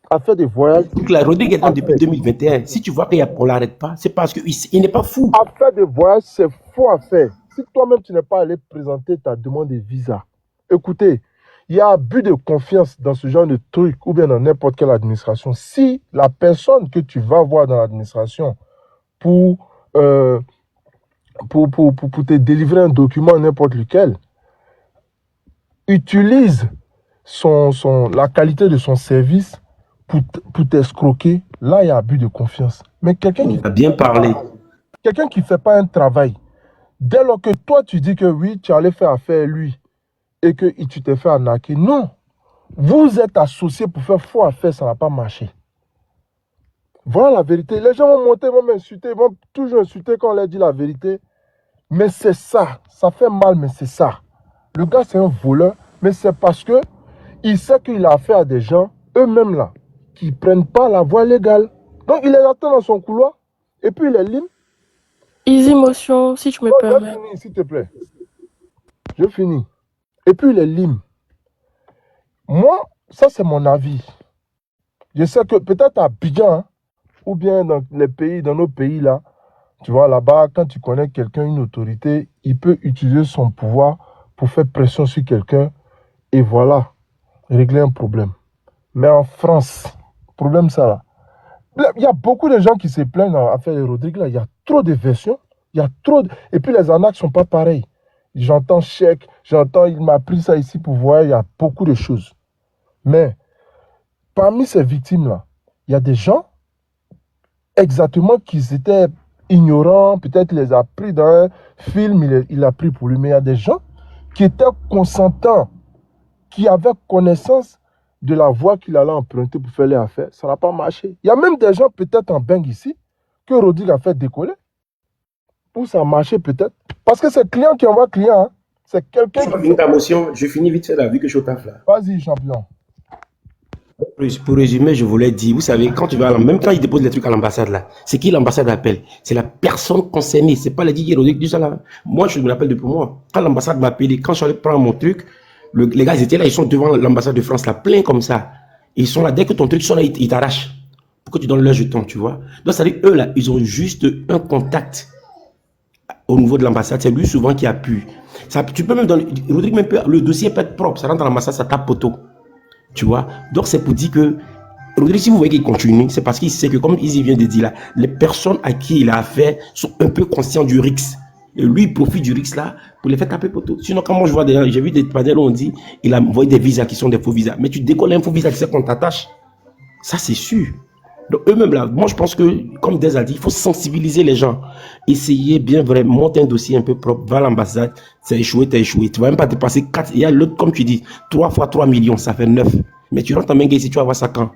À faire des voyages. Donc la Rodrigue est là depuis 2021. Si tu vois qu'on ne l'arrête pas, c'est parce qu'il n'est pas fou. À faire des voyages, c'est faux à faire. Si toi-même tu n'es pas allé présenter ta demande de visa, écoutez, il y a abus de confiance dans ce genre de truc ou bien dans n'importe quelle administration. Si la personne que tu vas voir dans l'administration pour te délivrer un document, n'importe lequel, utilise la qualité de son service pour t'escroquer, là, il y a abus de confiance. Mais quelqu'un qui a bien parlé. quelqu'un qui fait pas un travail, dès lors que toi tu dis que oui, tu allais faire affaire à lui et que tu t'es fait arnaquer, non. Vous êtes associés pour faire faux affaire, ça n'a pas marché. Voilà la vérité. Les gens vont monter, vont m'insulter, vont toujours insulter quand on leur dit la vérité. Mais c'est ça. Ça fait mal, mais c'est ça. Le gars, c'est un voleur, mais c'est parce que il sait qu'il a affaire à des gens, eux-mêmes là, qui ne prennent pas la voie légale. Donc, il les attend dans son couloir, et puis il les lime. Easy motion, si tu me Je permets. finis, s'il te plaît. Je finis. Et puis il les lime. Moi, ça c'est mon avis. Je sais que peut-être à Abidjan, hein, ou bien dans les pays, dans nos pays là, tu vois, là-bas, quand tu connais quelqu'un, une autorité, il peut utiliser son pouvoir pour faire pression sur quelqu'un et voilà, régler un problème. Mais en France, problème ça là. Il y a beaucoup de gens qui se plaignent à l'affaire de Rodrigue là. Il y a trop de versions, il y a trop de... Et puis les arnaques ne sont pas pareilles. J'entends chèque, j'entends il m'a pris ça ici pour voir, il y a beaucoup de choses. Mais parmi ces victimes-là, il y a des gens exactement qui étaient ignorants, peut-être il les a pris dans un film, il a pris pour lui, mais il y a des gens qui étaient consentants, qui avaient connaissance de la voie qu'il allait emprunter pour faire les affaires. Ça n'a pas marché. Il y a même des gens peut-être en Beng ici que Rodrigue a fait décoller. Pour ça a marché peut-être. Parce que c'est client qui envoie client. Hein. C'est quelqu'un qui... Finis ta motion, je finis vite fait la vie que je suis au taf là. Vas-y, champion. Pour résumer, je voulais dire, vous savez, quand tu vas, même quand ils déposent les trucs à l'ambassade là, c'est qui l'ambassade appelle? C'est la personne concernée, c'est pas la Didier Rodrigue du là. Moi, je me rappelle depuis moi. Quand l'ambassade m'a appelé, quand je suis allé prendre mon truc, les gars, ils étaient là, ils sont devant l'ambassade de France là, plein comme ça. Et ils sont là, dès que ton truc sonne là, ils t'arrachent. Pour que tu donnes leur jeton, tu vois. Donc, ça veut dire, eux là, ils ont juste un contact au niveau de l'ambassade. C'est lui souvent qui appuie. Ça, tu peux même donner, Rodrigue, même le dossier peut être propre, ça rentre dans l'ambassade, ça tape poteau. Tu vois, donc c'est pour dire que Rodrigue, si vous voyez qu'il continue, c'est parce qu'il sait que, comme Izzy vient de dire là, les personnes à qui il a affaire sont un peu conscients du risque. Et lui, il profite du risque là pour les faire taper poteau. Sinon, quand moi je vois j'ai vu des panels où on dit il a envoyé des visas qui sont des faux visas. Mais tu décolles un faux visa, tu sais qu'on t'attache. Ça, c'est sûr. Donc, eux-mêmes là, moi je pense que, comme Des a dit, il faut sensibiliser les gens. Essayer bien vraiment, monter un dossier un peu propre, va à l'ambassade, c'est échoué, t'as échoué. Tu vas même pas dépasser 4, il y a l'autre, comme tu dis, 3 fois 3 millions, ça fait 9. Mais tu rentres en Mengue ici, tu vas voir ça quand?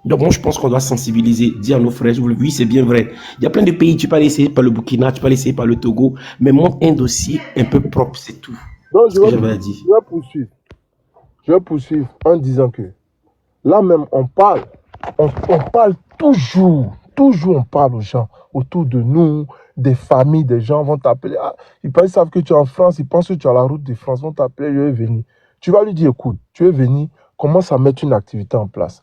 Donc moi je pense qu'on doit sensibiliser, dire à nos frères, oui c'est bien vrai. Il y a plein de pays, tu peux aller essayer par le Burkina, tu peux aller essayer par le Togo, mais monte un dossier un peu propre, c'est tout. Donc ce que j'avais à dire. Je vais poursuivre en disant que là même on parle toujours on parle aux gens autour de nous, des familles, des gens vont t'appeler. Ah, ils savent que tu es en France, ils pensent que tu es à la route de France, vont t'appeler, je vais venir. Tu vas lui dire, écoute, tu es venu, commence à mettre une activité en place.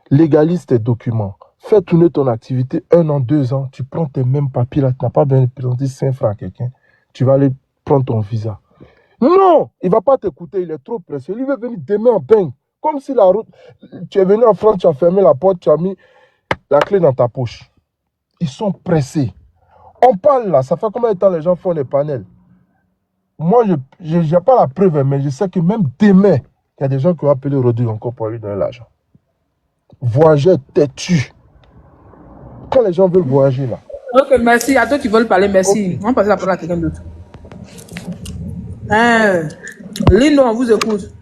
Légalise tes documents. Fais tourner ton activité 1 an, 2 ans. Tu prends tes mêmes papiers là, tu n'as pas besoin de présenter 5 francs à quelqu'un. Tu vas aller prendre ton visa. Non, il ne va pas t'écouter, il est trop pressé. Lui veut venir demain en Beng. Comme si la route, tu es venu en France, tu as fermé la porte, tu as mis la clé dans ta poche. Ils sont pressés. On parle là, ça fait combien de temps les gens font des panels? Moi, je n'ai pas la preuve, mais je sais que même demain, il y a des gens qui vont appeler Rodrigue encore pour lui donner l'argent. Voyager têtu. Quand les gens veulent voyager là. Ok, merci. À toi qui veulent parler, merci. Okay. On va passer la parole à quelqu'un d'autre. Lino, on vous écoute.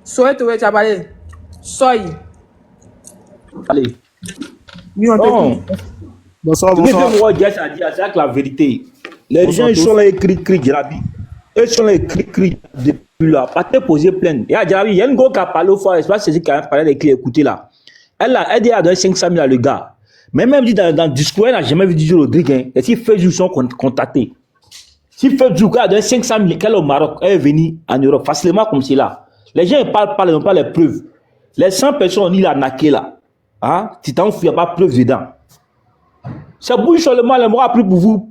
Soyez, tu as parlé. Soyez. Allez. Bon. Bonsoir. Moi, Dias a dit, c'est la vérité. Les gens, ils sont là, ils crient, Djarabi. Ils sont là, ils crient depuis là. Pas te poser plainte. Et à Djarabi, il y a une go qui a parlé au fond, je sais pas si c'est qui a parlé des clés, écoutez là. Elle a dit à donner 500 000 à le gars. Mais même dit dans le discours, elle n'a jamais vu du Rodrigue. Hein. Et s'il fait du son contacté. S'il fait du gars, elle a donné 500 000, qu'elle est au Maroc, elle est venue en Europe, facilement comme cela. Les gens ne parlent pas, ils n'ont pas les preuves. Les 100 personnes, ils l'ont naqué là. Hein? Si t'en fous, il n'y a pas de preuve dedans. Ça bouge seulement, les mots appris pour vous.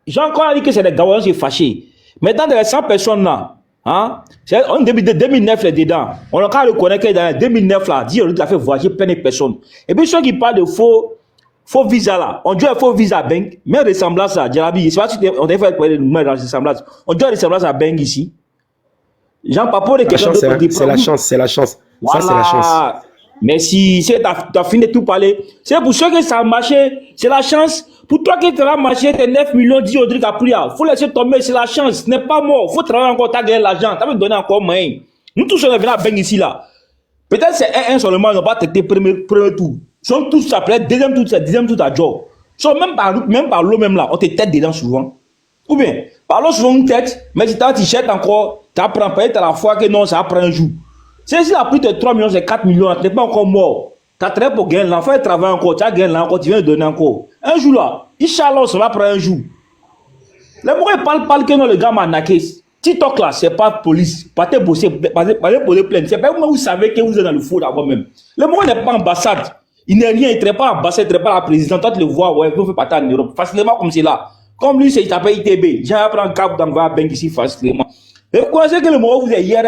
J'ai encore dit que c'est des gars qui sont fâchés. Mais dans les 100 personnes là, hein? En 2009 là dedans, on a encore reconnu que dans 2009 là, dit on a fait voyager plein de personnes. Et puis ceux qui parlent de faux visa là, on dit un faux visa à Beng, mais ressemblance à Djarabi, je sais pas si on a fait une ressemblance. On dit ressemblance à Beng ici. Jean Papo de c'est la chance, c'est la chance. Voilà. Ça c'est la chance. Merci. Tu as fini de tout parler. C'est pour ceux que ça a marché. C'est la chance. Pour toi qui as marché tes 9 millions, dit Audrey Capria. Faut laisser tomber, c'est la chance. Ce n'est pas mort. Faut travailler encore, t'as gagné l'argent. T'as donné encore moyen. Nous tous, on est venus à Beng ici, là. Peut-être c'est un seulement, ils n'ont pas traité premier tour. Ils sont tous appelés, deuxième tour à job. Même par l'eau même là, on te tête dedans souvent. Ou bien, par l'eau souvent une tête, mais si tu as un t-shirt encore, tu apprends peut-être à la fois que non, ça prend un jour. Si la plus de 3 millions, c'est 4 millions, tu n'es pas encore mort. Tu as travaillé pour gagner l'enfant, il travaille encore, tu as gagné l'enfant, tu viens de donner encore. Un jour là, Inch'Allah, ça va prendre un jour. Les gens parlent que non, le gars m'a naqué. TikTok là, c'est pas police, pas te bosser, pas poser plainte. C'est pas vous savez que vous êtes dans le faux d'abord même. Le monde n'est pas ambassade. Il n'est rien, il ne traite pas l'ambassade, il ne traite pas la présidente. Toi, tu le vois, ouais, vous faites partie en Europe. Facilement comme c'est là. Comme lui, il s'appelle ITB. J'ai appris un câble dans le Beng ici facilement. Et vous connaissez que le moment où vous êtes hier,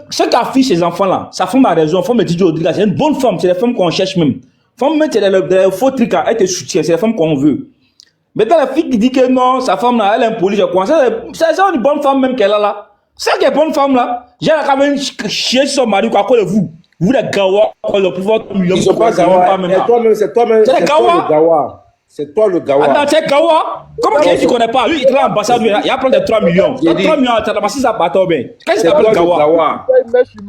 ce qui affiche ces enfants-là, sa femme a raison, femme dit Rodrigue, c'est une bonne femme, c'est les femmes qu'on cherche même. Femme, c'est des faux trucs, elle te soutient, c'est les femmes qu'on veut. Mais dans la fille qui dit que non, sa femme là, elle est impolie, c'est une bonne femme même qu'elle a là. C'est une bonne femme là. J'ai quand même chier sur son mari, quoi, à cause de vous. Vous les gawa, le pouvoir de millions, c'est pas gawa. C'est toi-même. C'est gawa. C'est toi le gawa. Attends, c'est gawa. Comment tu ne connais pas? Lui, il travaille ambassadeur, il a plein de 3 millions. 3 millions, tu as ramassé ça par toi, bien. Qu'est-ce que tu appelles gawa?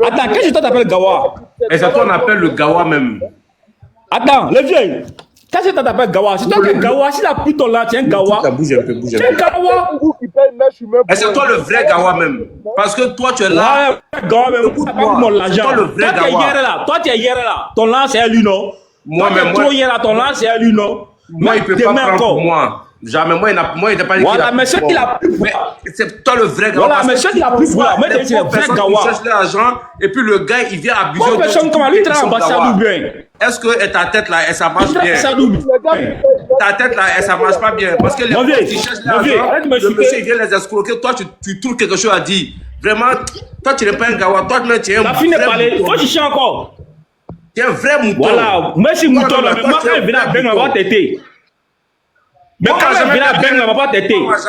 Attends, qu'est-ce que tu appelles gawa? Et c'est toi on appelle le gawa même. Attends, le vieux. Qu'est-ce que tu appelles gawa? C'est toi qui es gawa. Si la pute ton là, tu es un gawa. Bouge un peu, bouge un peu. Tu es gawa. Et c'est toi le vrai gawa même. Parce que toi tu es là. Ouais, gawa même. C'est toi le vrai gawa. Toi tu es hier là. Ton là c'est lui non. Moi-même. Toi hier là, ton là c'est lui non. Moi il peut pas prendre pour moi. Jamais, moi il n'a pas dit voilà, mais ceux qui l'a plus. C'est toi le vrai gawa. Voilà, mais ceux qui l'a plus. Voilà, mais c'est le vrai gawa. Tu cherches l'argent et puis le gars il vient abuser. Une personne comme lui travaille ambassade ou bien. Est-ce que ta tête là, ça marche bien? Ta tête là, ça marche pas bien. Parce que les gens qui cherchent l'argent, le monsieur il vient les escroquer. Toi, tu trouves quelque chose à dire. Vraiment, toi tu n'es pas un gawa. Toi, tu es un la fille n'est pas allée. Faut chercher encore. Tu es un vrai mouton. Voilà, merci mouton. Mais moi, quand je viens à Beng, on va t'aider. Mais quand je viens à Beng, on va pas t'aider. Moi, je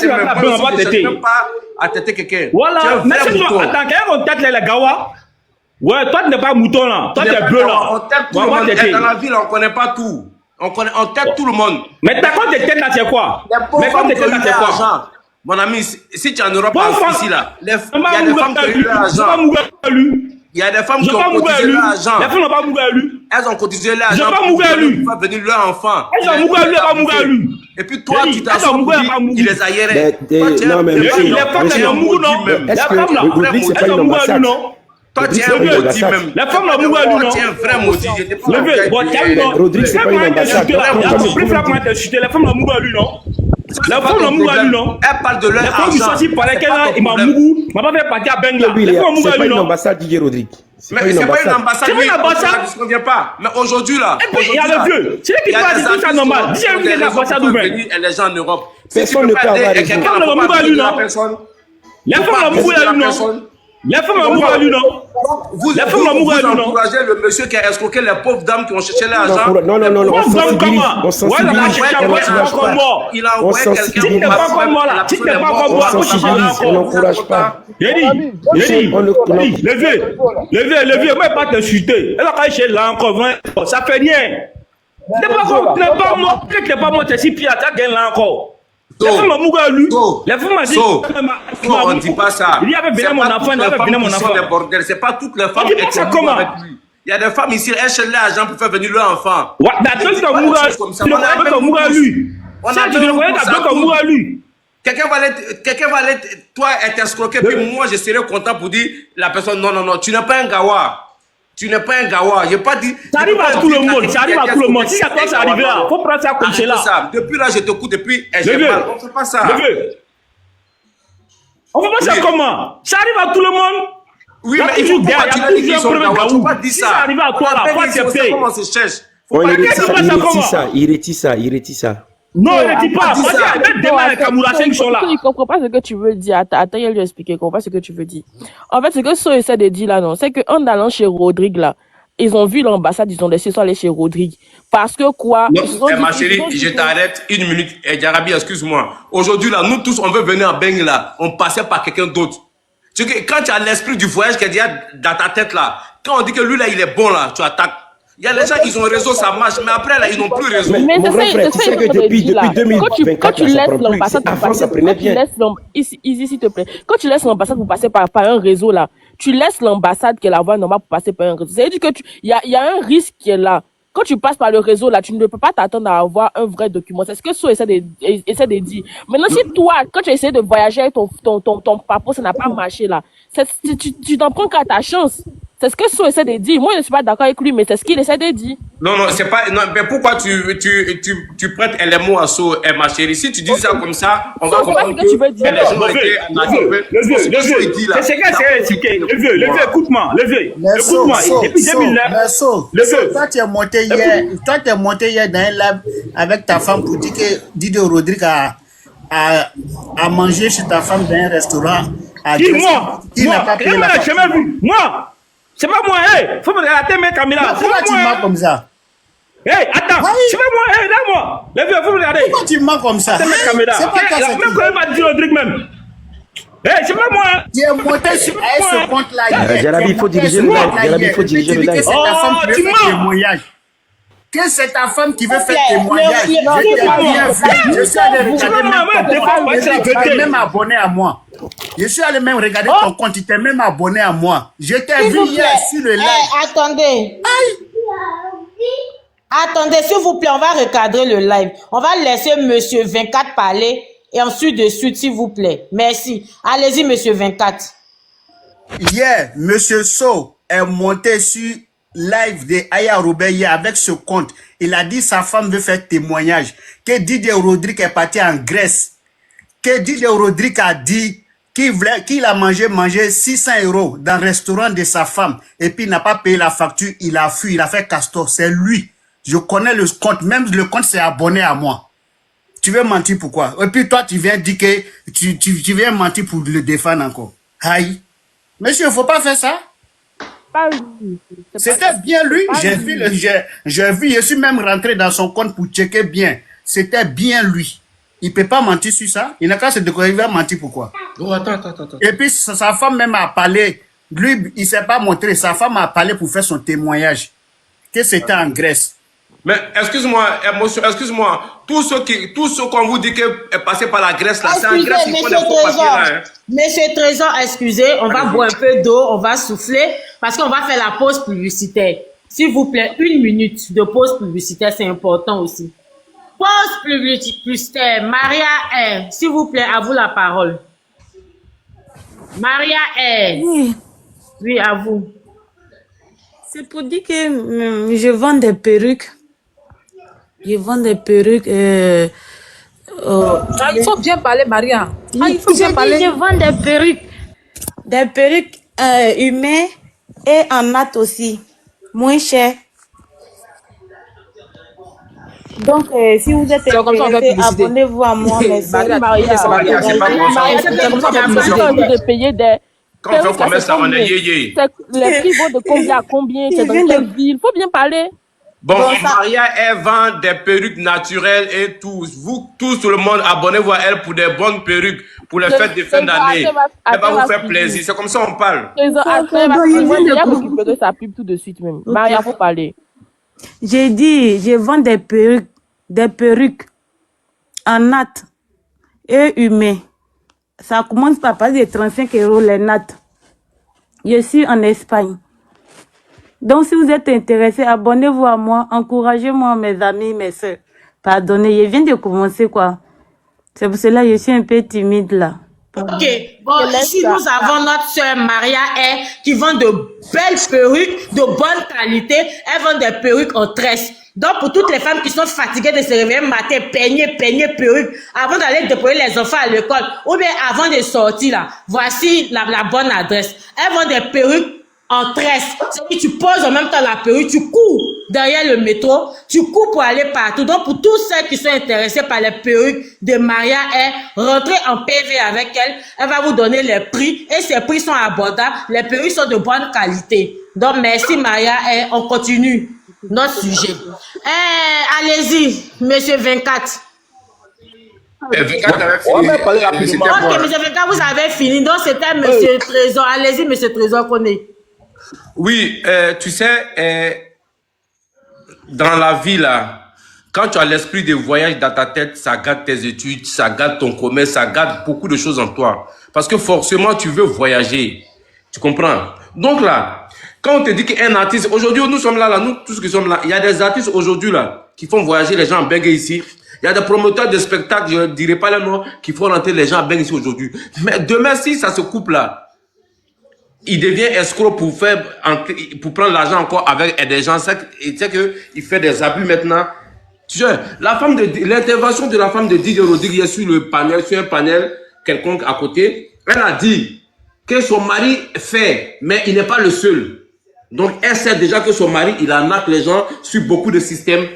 viens à Beng, on va t'aider. même pas à têter quelqu'un. Voilà, mais si tu attends, quand on tête les gawa. Ouais, toi tu n'es pas mouton là, toi tu es bleu là. On tête tout le monde. Dans la ville, on ne connaît pas tout. On tête tout le monde. Mais quand tu têtes là, c'est quoi? Mais quand tu têtes là, c'est quoi? Mon ami, si tu es en Europe, ici là, il y a des femmes qui ont eu l'argent. Il y a des femmes qui ont cotisé l'argent. Les femmes n'ont pas mouru à lui. Elles ont cotisé l'argent. Ils n'ont pas mouru à lui. Ils vont venir leur enfant. Elles ont mouru à lui, elles n'ont pas mouru à lui. Et puis toi, tu t'as il les a aérés. Non, mais les femmes, elles ont mouru, non? Les femmes, elles ont mouru à lui, non? Toi, tu es un maudit même. La femme, elle a mouru à lui, non? Tu es un vrai maudit. Rodrigue, c'est pas une ambassade. La femme, elle a mouru à lui, non? La femme, elle a mouru à lui, non? Elle parle de leur argent. La femme qui choisit par laquelle il m'a mouru, m'a pas fait partir à Bengla. C'est pas une ambassade, Didier Rodrigue. Mais c'est pas une ambassade. C'est pas une ambassade. Ça ne convient pas. Mais aujourd'hui là. Et puis il y a le vieux. C'est lui qui passe, c'est tout ça normal. Dis lui qu'il est ambassade ou bien. Et les gens en Europe. Personne ne peut avoir raison. La femme, elle a mouru à lui, non? La femme, elle a mouru à lui, non? La femme a mouru à lui, non? Vous encouragez le monsieur qui a escroqué les pauvres dames qui ont cherché l'argent. Non, on sensibilise. Il a envoyé quelqu'un. Si tu n'es pas comme moi là, si tu n'es pas comme moi, on n'encourage pas. J'ai dit, le vieux, moi pas t'insulter. Elle a quand chez là encore, ça fait rien. Tu n'es pas mort, tu n'es pas mort, tu es si pire, tu as gagné là encore. Les femmes ont mouru à lui. Les femmes ont dit. On ne dit pas ça. Il y avait bien mon enfant, il y avait bien mon enfant. C'est pas toutes les femmes qui sont mortes avec lui. Il y a des femmes ici, elles cherchent l'argent pour faire venir leur enfant. Ouais, d'accord, tu as mouru à lui. Tu ne pas mouru à lui. Tu ne connais pas mouru à lui. Quelqu'un va aller, toi, être escroqué, puis moi, je serai content pour dire la personne, non, tu n'es pas un gawa. Tu n'es pas un gawa. Je n'ai pas dit. Ça arrive à tout le monde. Ça arrive à tout le monde. Si ça commence à arriver là, il faut prendre ça comme c'est là. Depuis là, je t'écoute et puis j'ai mal. On ne fait pas ça. On ne fait pas ça comment? Ça arrive à tout le monde. Oui, mais il faut pas dire ça. Si ça arrive à toi là, faut accepter. Comment on se cherche? Il rétit ça. Non, il ne dit pas. Parce qu'il y a des démarres Kamourassens qui sont là. Il ne comprend pas ce que tu veux dire. Attends, il lui expliquer. Il ne comprend pas ce que tu veux dire. En fait, ce que So essaie de dire là, non, c'est qu'en allant chez Rodrigue là, ils ont vu l'ambassade, ils ont laissé ça aller chez Rodrigue. Parce que quoi? Non, ma chérie, je t'arrête une minute. Djarabi, excuse-moi. Aujourd'hui là, nous tous, on veut venir à Beng là. On passait par quelqu'un d'autre. Quand tu as l'esprit du voyage qui est déjà dans ta tête là, quand on dit que lui là il est bon là, tu attaques. Il y a les gens, ils ont raison, ça marche, mais après là, ils n'ont plus raison. Mais mon grand frère, tu sais que depuis 2024, quand tu laisses l'ambassade avant, ça prenait bien. Ici, s'il te plaît. Quand tu laisses l'ambassade pour passer par un réseau là, tu laisses l'ambassade qui est la voie normale pour passer par un réseau. C'est-à-dire que il y a un risque qui est là. Quand tu passes par le réseau là, tu ne peux pas t'attendre à avoir un vrai document. C'est ce que So essaie de dire. Maintenant, si toi, quand tu essaies de voyager avec ton papa, ça n'a pas marché là, tu t'en prends qu'à ta chance. C'est ce que So essaie de dire. Moi, je ne suis pas d'accord avec lui, mais c'est ce qu'il essaie de dire. Non, c'est pas. Non, mais pourquoi tu prêtes les mots à So, ma chérie? Si tu dis ça comme ça, on va comprendre que les gens étaient c'est ce que c'est expliqué. Le vieux, écoute-moi. Écoute-moi. Depuis 2009. Toi, tu es monté hier dans un lab avec ta femme pour dire que Didier Rodrigue a mangé chez ta femme dans un restaurant. Qui n'a pas payé la facture. Moi. C'est pas moi, faut me regarder mes caméras. Pourquoi tu mens comme ça? Attends, c'est pas moi, là-moi. Le vieux, faut me regarder. Pourquoi tu mens comme ça? C'est mes caméras. C'est pas toi, c'est même quand il va dire Rodrigue même. C'est pas moi. Tu es monté sur ce compte-là. Jarabi, il faut diriger le live. C'est ta femme qui veut faire témoignage. Que c'est ta femme qui veut faire témoignage. Je suis allé regarder même abonné à moi. Je suis allé même regarder ton compte, tu t'es même abonné à moi. Je t'ai vu hier sur le live. Attendez. Attendez, s'il vous plaît, on va recadrer le live. On va laisser Monsieur 24 parler et ensuite de suite, s'il vous plaît. Merci. Allez-y, Monsieur 24. Hier, Monsieur So est monté sur live de Aya Robert hier avec ce compte. Il a dit sa femme veut faire témoignage. Que Didier Rodrigue est parti en Grèce. Que Didier Rodrigue a dit qu'il a mangé 600 € dans le restaurant de sa femme. Et puis il n'a pas payé la facture. Il a fui, il a fait castor. C'est lui. Je connais le compte. Même le compte s'est abonné à moi. Tu veux mentir pourquoi? Et puis toi, tu viens dire que tu viens mentir pour le défendre encore. Aïe. Monsieur, il ne faut pas faire ça. C'était bien lui. J'ai vu, je suis même rentré dans son compte pour checker bien. C'était bien lui. Il ne peut pas mentir sur ça. Il n'a qu'à se découvrir, il va mentir pourquoi? Oh, attends. Et puis sa femme même a parlé. Lui, il ne s'est pas montré. Sa femme a parlé pour faire son témoignage. Que c'était en Grèce. Mais excuse-moi, tous ceux qu'on vous dit que est passé par la Grèce là, c'est en Grèce qu'il faut des faux papiers là. Hein. Monsieur Trésor, excusez, on va boire un peu d'eau, on va souffler parce qu'on va faire la pause publicitaire. S'il vous plaît, 1 minute de pause publicitaire, c'est important aussi. Pause publicitaire. Maria R, s'il vous plaît, à vous la parole. Maria R. Oui, à vous. C'est pour dire que je vends des perruques. Je vends des perruques. Il faut bien parler, Maria. Il faut bien parler. Je vends des perruques. Des perruques humaines et en mat aussi. Moins cher. Donc, si vous êtes intéressé, abonnez-vous à moi. Quand on fait commerce là, on est yéyé. Les prix vont de combien à combien? C'est dans quelle ville? Il faut bien parler. Bon, Maria, elle vend des perruques naturelles et tout. Vous, tout le monde, abonnez-vous à elle pour des bonnes perruques, pour les fêtes de fin d'année. Elle va vous faire plaisir. C'est comme ça on parle. Après, il va récupérer sa pub tout de suite même. Maria, il faut parler. J'ai dit, je vends des perruques en natte et humaines. Ça commence par passer de 35 € les nattes. Je suis en Espagne. Donc, si vous êtes intéressés, abonnez-vous à moi. Encouragez-moi, mes amis, mes soeurs. Pardonnez, je viens de commencer, quoi. C'est pour cela que je suis un peu timide, là. Ok, bon, ici nous avons notre soeur Maria R qui vend de belles perruques, de bonne qualité. Elle vend des perruques en tresse. Donc pour toutes les femmes qui sont fatiguées de se réveiller matin, peigner perruque, avant d'aller déposer les enfants à l'école, ou bien avant de sortir là, voici la bonne adresse. Elle vend des perruques en tresse. C'est-à-dire tu poses en même temps la perruque, tu cours derrière le métro, tu cours pour aller partout. Donc pour tous ceux qui sont intéressés par les perruques de Maria R, rentrez en PV avec elle. Elle va vous donner les prix et ces prix sont abordables. Les perruques sont de bonne qualité. Donc merci Maria R, on continue notre sujet. Allez-y, monsieur 24. On va même parler rapidement. Ok, monsieur Veka, vous avez fini. Donc, c'était monsieur Trésor. Allez-y, monsieur Trésor, connaît. Oui, tu sais, dans la vie, là, quand tu as l'esprit de voyage dans ta tête, ça gâte tes études, ça gâte ton commerce, ça gâte beaucoup de choses en toi. Parce que forcément, tu veux voyager. Tu comprends? Donc là, quand on te dit qu'un artiste, aujourd'hui, nous sommes là, nous tous qui sommes là, il y a des artistes aujourd'hui là, qui font voyager les gens en Bengue ici. Il y a des promoteurs de spectacles, je ne dirai pas le nom, qui font rentrer les gens en Bengue ici aujourd'hui. Mais demain, si ça se coupe là, il devient escroc pour prendre l'argent encore avec des gens. Tu sais qu'il fait des abus maintenant. Tu sais, l'intervention de la femme de Didier Rodriguez sur le panel, sur un panel quelconque à côté, elle a dit que son mari fait, mais il n'est pas le seul. Donc, elle sait déjà que son mari, il arnaque les gens sur beaucoup de systèmes,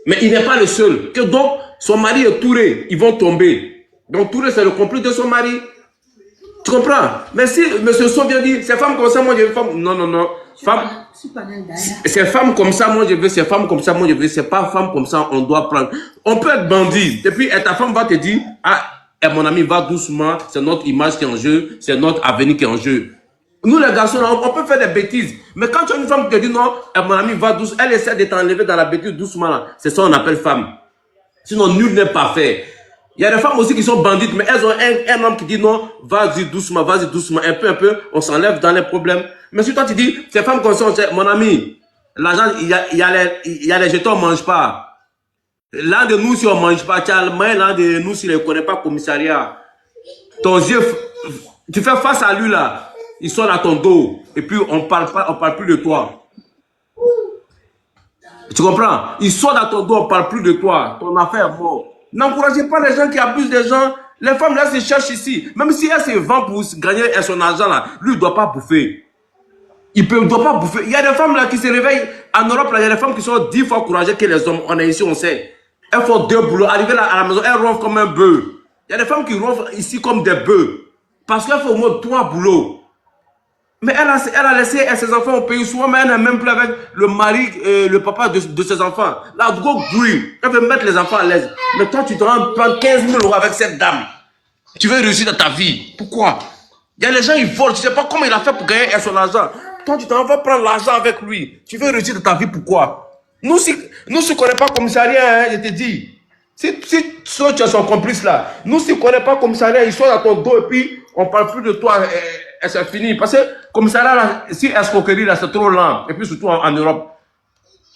mais il n'est pas le seul. Que donc, son mari est Touré, ils vont tomber. Donc, Touré, c'est le complice de son mari. Tu comprends? Mais si M. So vient dire, c'est femme comme ça, moi je veux femme. Non, non, non. Femme. C'est femme comme ça, moi je veux, c'est femme comme ça, moi je veux. C'est pas femme comme ça, on doit prendre. On peut être bandit. Et puis, ta femme va te dire, ah, mon ami, va doucement, c'est notre image qui est en jeu, c'est notre avenir qui est en jeu. Nous, les garçons, on peut faire des bêtises. Mais quand tu as une femme qui te dit non, mon ami, va doucement, elle essaie de t'enlever dans la bêtise doucement. C'est ça qu'on appelle femme. Sinon, nul n'est parfait. Il y a des femmes aussi qui sont bandites, mais elles ont un homme qui dit non, vas-y doucement, un peu, on s'enlève dans les problèmes. Mais si toi tu dis, ces femmes comme ça, mon ami, l'argent, il y a les jetons, on ne mange pas. L'un de nous, si on ne mange pas, l'un de nous, s'il ne connaît pas le commissariat, ton yeux, tu fais face à lui là, il sort à ton dos, et puis on parle plus de toi. Tu comprends? Il sort à ton dos, on ne parle plus de toi, ton affaire est morte. N'encouragez pas les gens qui abusent des gens. Les femmes là se cherchent ici. Même si elles se vendent pour gagner son argent là, lui il ne doit pas bouffer. Il ne doit pas bouffer. Il y a des femmes là qui se réveillent. En Europe là, il y a des femmes qui sont 10 fois courageuses que les hommes. On est ici, on sait. Elles font 2 boulots. Arrivées là à la maison, elles ronflent comme un bœuf. Il y a des femmes qui ronflent ici comme des bœufs. Parce qu'elles font au moins 3 boulots. Mais elle a laissé ses enfants au pays souvent, mais elle n'est même plus avec le mari, le papa de ses enfants. Là, go green. Elle veut mettre les enfants à l'aise. Mais toi, tu te rends prendre 15 000 € avec cette dame. Tu veux réussir dans ta vie. Pourquoi? Il y a les gens, ils volent. Tu ne sais pas comment il a fait pour gagner son argent. Toi, tu t'en vas prendre l'argent avec lui. Tu veux réussir dans ta vie. Pourquoi? Nous, si on ne connaît pas commissariat, hein, je te dis. Si tu as son complice là, nous, si on ne connaît pas commissariat, il soit dans ton dos et puis on ne parle plus de toi. Et c'est fini. Parce que commissariat là, si escroquerie là, c'est trop lent. Et puis surtout en Europe.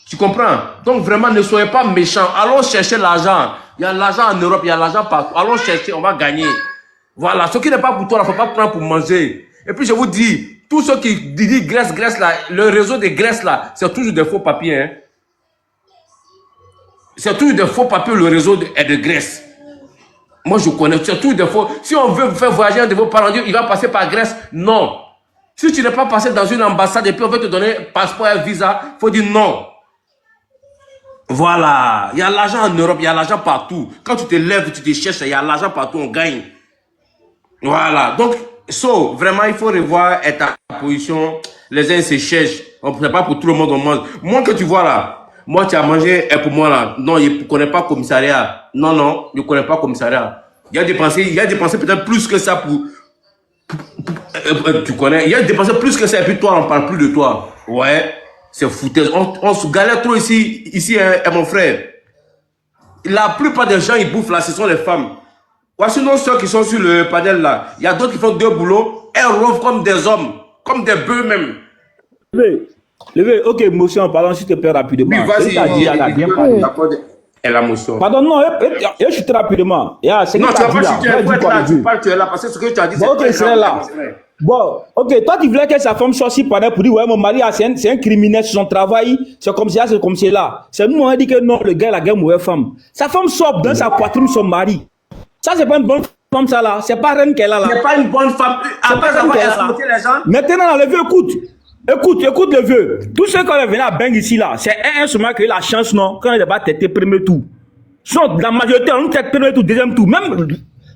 Tu comprends? Donc vraiment, ne soyez pas méchants. Allons chercher l'argent. Il y a l'argent en Europe, il y a l'argent partout. Allons chercher, on va gagner. Voilà. Ce qui n'est pas pour toi, il ne faut pas prendre pour manger. Et puis je vous dis, tous ceux qui disent Grèce là, le réseau de Grèce là, c'est toujours des faux papiers. Hein. C'est toujours des faux papiers, le réseau de Grèce. Moi, je connais, c'est toujours des faux. Si on veut faire voyager un de vos parents, il va passer par Grèce. Non. Si tu n'es pas passé dans une ambassade et puis on veut te donner passeport et visa, il faut dire non. Voilà. Il y a l'argent en Europe, il y a l'argent partout. Quand tu te lèves, tu te cherches, il y a l'argent partout, on gagne. Voilà. Donc, vraiment, il faut revoir ta position. Les uns se cherchent. On ne fait pas pour tout le monde, on mange. Moi, que tu vois là, moi, tu as mangé, et pour moi là, non, je ne connais pas commissariat. Non, je ne connais pas commissariat. Il a dépensé peut-être plus que ça pour tu connais, il a dépensé plus que ça et puis toi, on ne parle plus de toi. Ouais, c'est foutaise. On se galère trop ici hein, mon frère. La plupart des gens, ils bouffent là, ce sont les femmes. Ouais, sinon, ceux qui sont sur le panel là, il y a d'autres qui font 2 boulots, elles ronflent comme des hommes, comme des bœufs même. Levez, ok, monsieur, en parlant, s'il te plaît, rapidement. Oui, vas-y, elle a bien parlé. Elle a motion. Pardon, non, je suis très rapidement. Non, tu vas pas tu es là, parce que ce que tu as dit, c'est ok, c'est là. Bon, ok, toi, tu voulais que sa femme soit si pendant pour dire, ouais, mon mari, c'est un criminel sur son travail, c'est comme ça, c'est comme cela. C'est nous, on a dit que non, le gars, la gueule, mauvaise femme. Sa femme sort dans sa poitrine son mari. Ça, c'est pas une bonne femme, ça là. C'est pas reine qu'elle a là. C'est pas une bonne femme. Après avoir exploité les gens. Maintenant, le vieux, écoute le vieux. Tout ce qu'on est venu à Beng ici là, c'est un seulement qui a eu la chance, non, quand il va têter premier tour. Sinon, la majorité, on tête premier tour, deuxième tour. Même,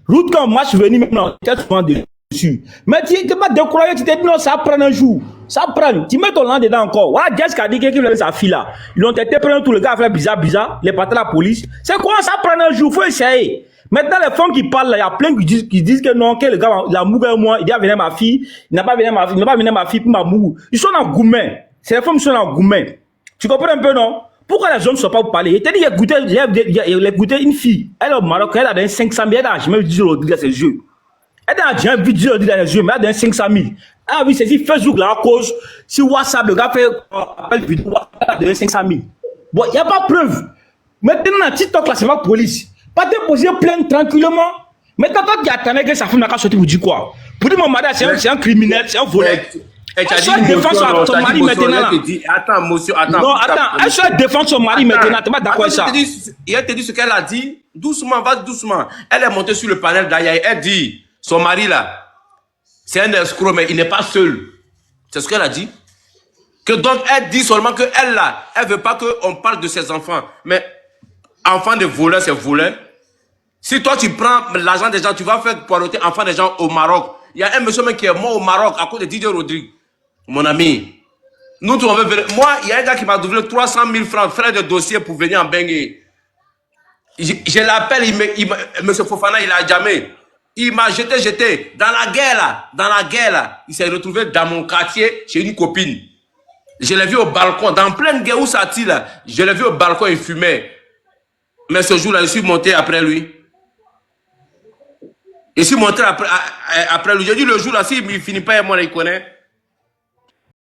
route quand match venu, même, on tête souvent dessus. Mais tu n'es pas découragé, tu t'es dit non, ça prend un jour. Ça prend. Tu mets ton land dedans encore. Voilà, Jessica a dit qu'il avait sa fille là. Ils ont têté premier tour, le gars a fait bizarre. Les patrons de la police. C'est quoi, ça prend un jour, faut essayer. Maintenant, les femmes qui parlent, là, il y a plein qui disent que non, que le gars, il a mouru moi, il a venu ma fille, il n'a pas venu ma fille pour ma mouru. Ils sont en gourmet. C'est les femmes qui sont en gourmet. Tu comprends un peu, non? Pourquoi les hommes ne sont pas pour parler? Il t'a dit, il a écouté une fille. Elle est au Maroc, elle a donné 500 000, elle a jamais vu Didier Rodrigue dans ses yeux. Elle a jamais vu Didier Rodrigue dans ses yeux, mais elle a donné 500 000. Ah oui, c'est si Facebook, là, à cause, si WhatsApp, le gars fait appel vidéo, elle a donné 500 000. Bon, il n'y a pas de preuve. Maintenant, dans TikTok, là, c'est ma police. Pas déposer plainte tranquillement. Maintenant, toi qui attendais que sa femme n'a qu'à sortir, vous dites quoi? Pour dire mon mari, c'est un criminel, c'est un voleur. Elle soit défendre son mari maintenant. Attends, monsieur, attends. Non, attends, elle soit défendre son mari maintenant. Tu es d'accord avec ça? Elle te dit ce qu'elle a dit. Doucement, va doucement. Elle est montée sur le panel d'Aya. Elle dit, son mari là, c'est un escroc, mais il n'est pas seul. C'est ce qu'elle a dit. Que donc, elle dit seulement que elle là, elle veut pas qu'on parle de ses enfants. Mais, enfants de voleurs, c'est voleurs. Si toi, tu prends l'argent des gens, tu vas faire poireauter enfants des gens au Maroc. Il y a un monsieur même qui est mort au Maroc à cause de Didier Rodrigue. Mon ami, nous, on veut venir. Moi, il y a un gars qui m'a donné 300 000 francs, frais de dossier pour venir en Bengue. Je l'appelle, monsieur Fofana, il a jamais. Il m'a jeté. Dans la guerre là, il s'est retrouvé dans mon quartier chez une copine. Je l'ai vu au balcon, dans pleine guerre où ça tire là. Je l'ai vu au balcon, il fumait. Mais ce jour-là, je suis monté après lui. Je suis monté après lui. J'ai dit le jour là, s'il ne finit pas, moi, il connaît.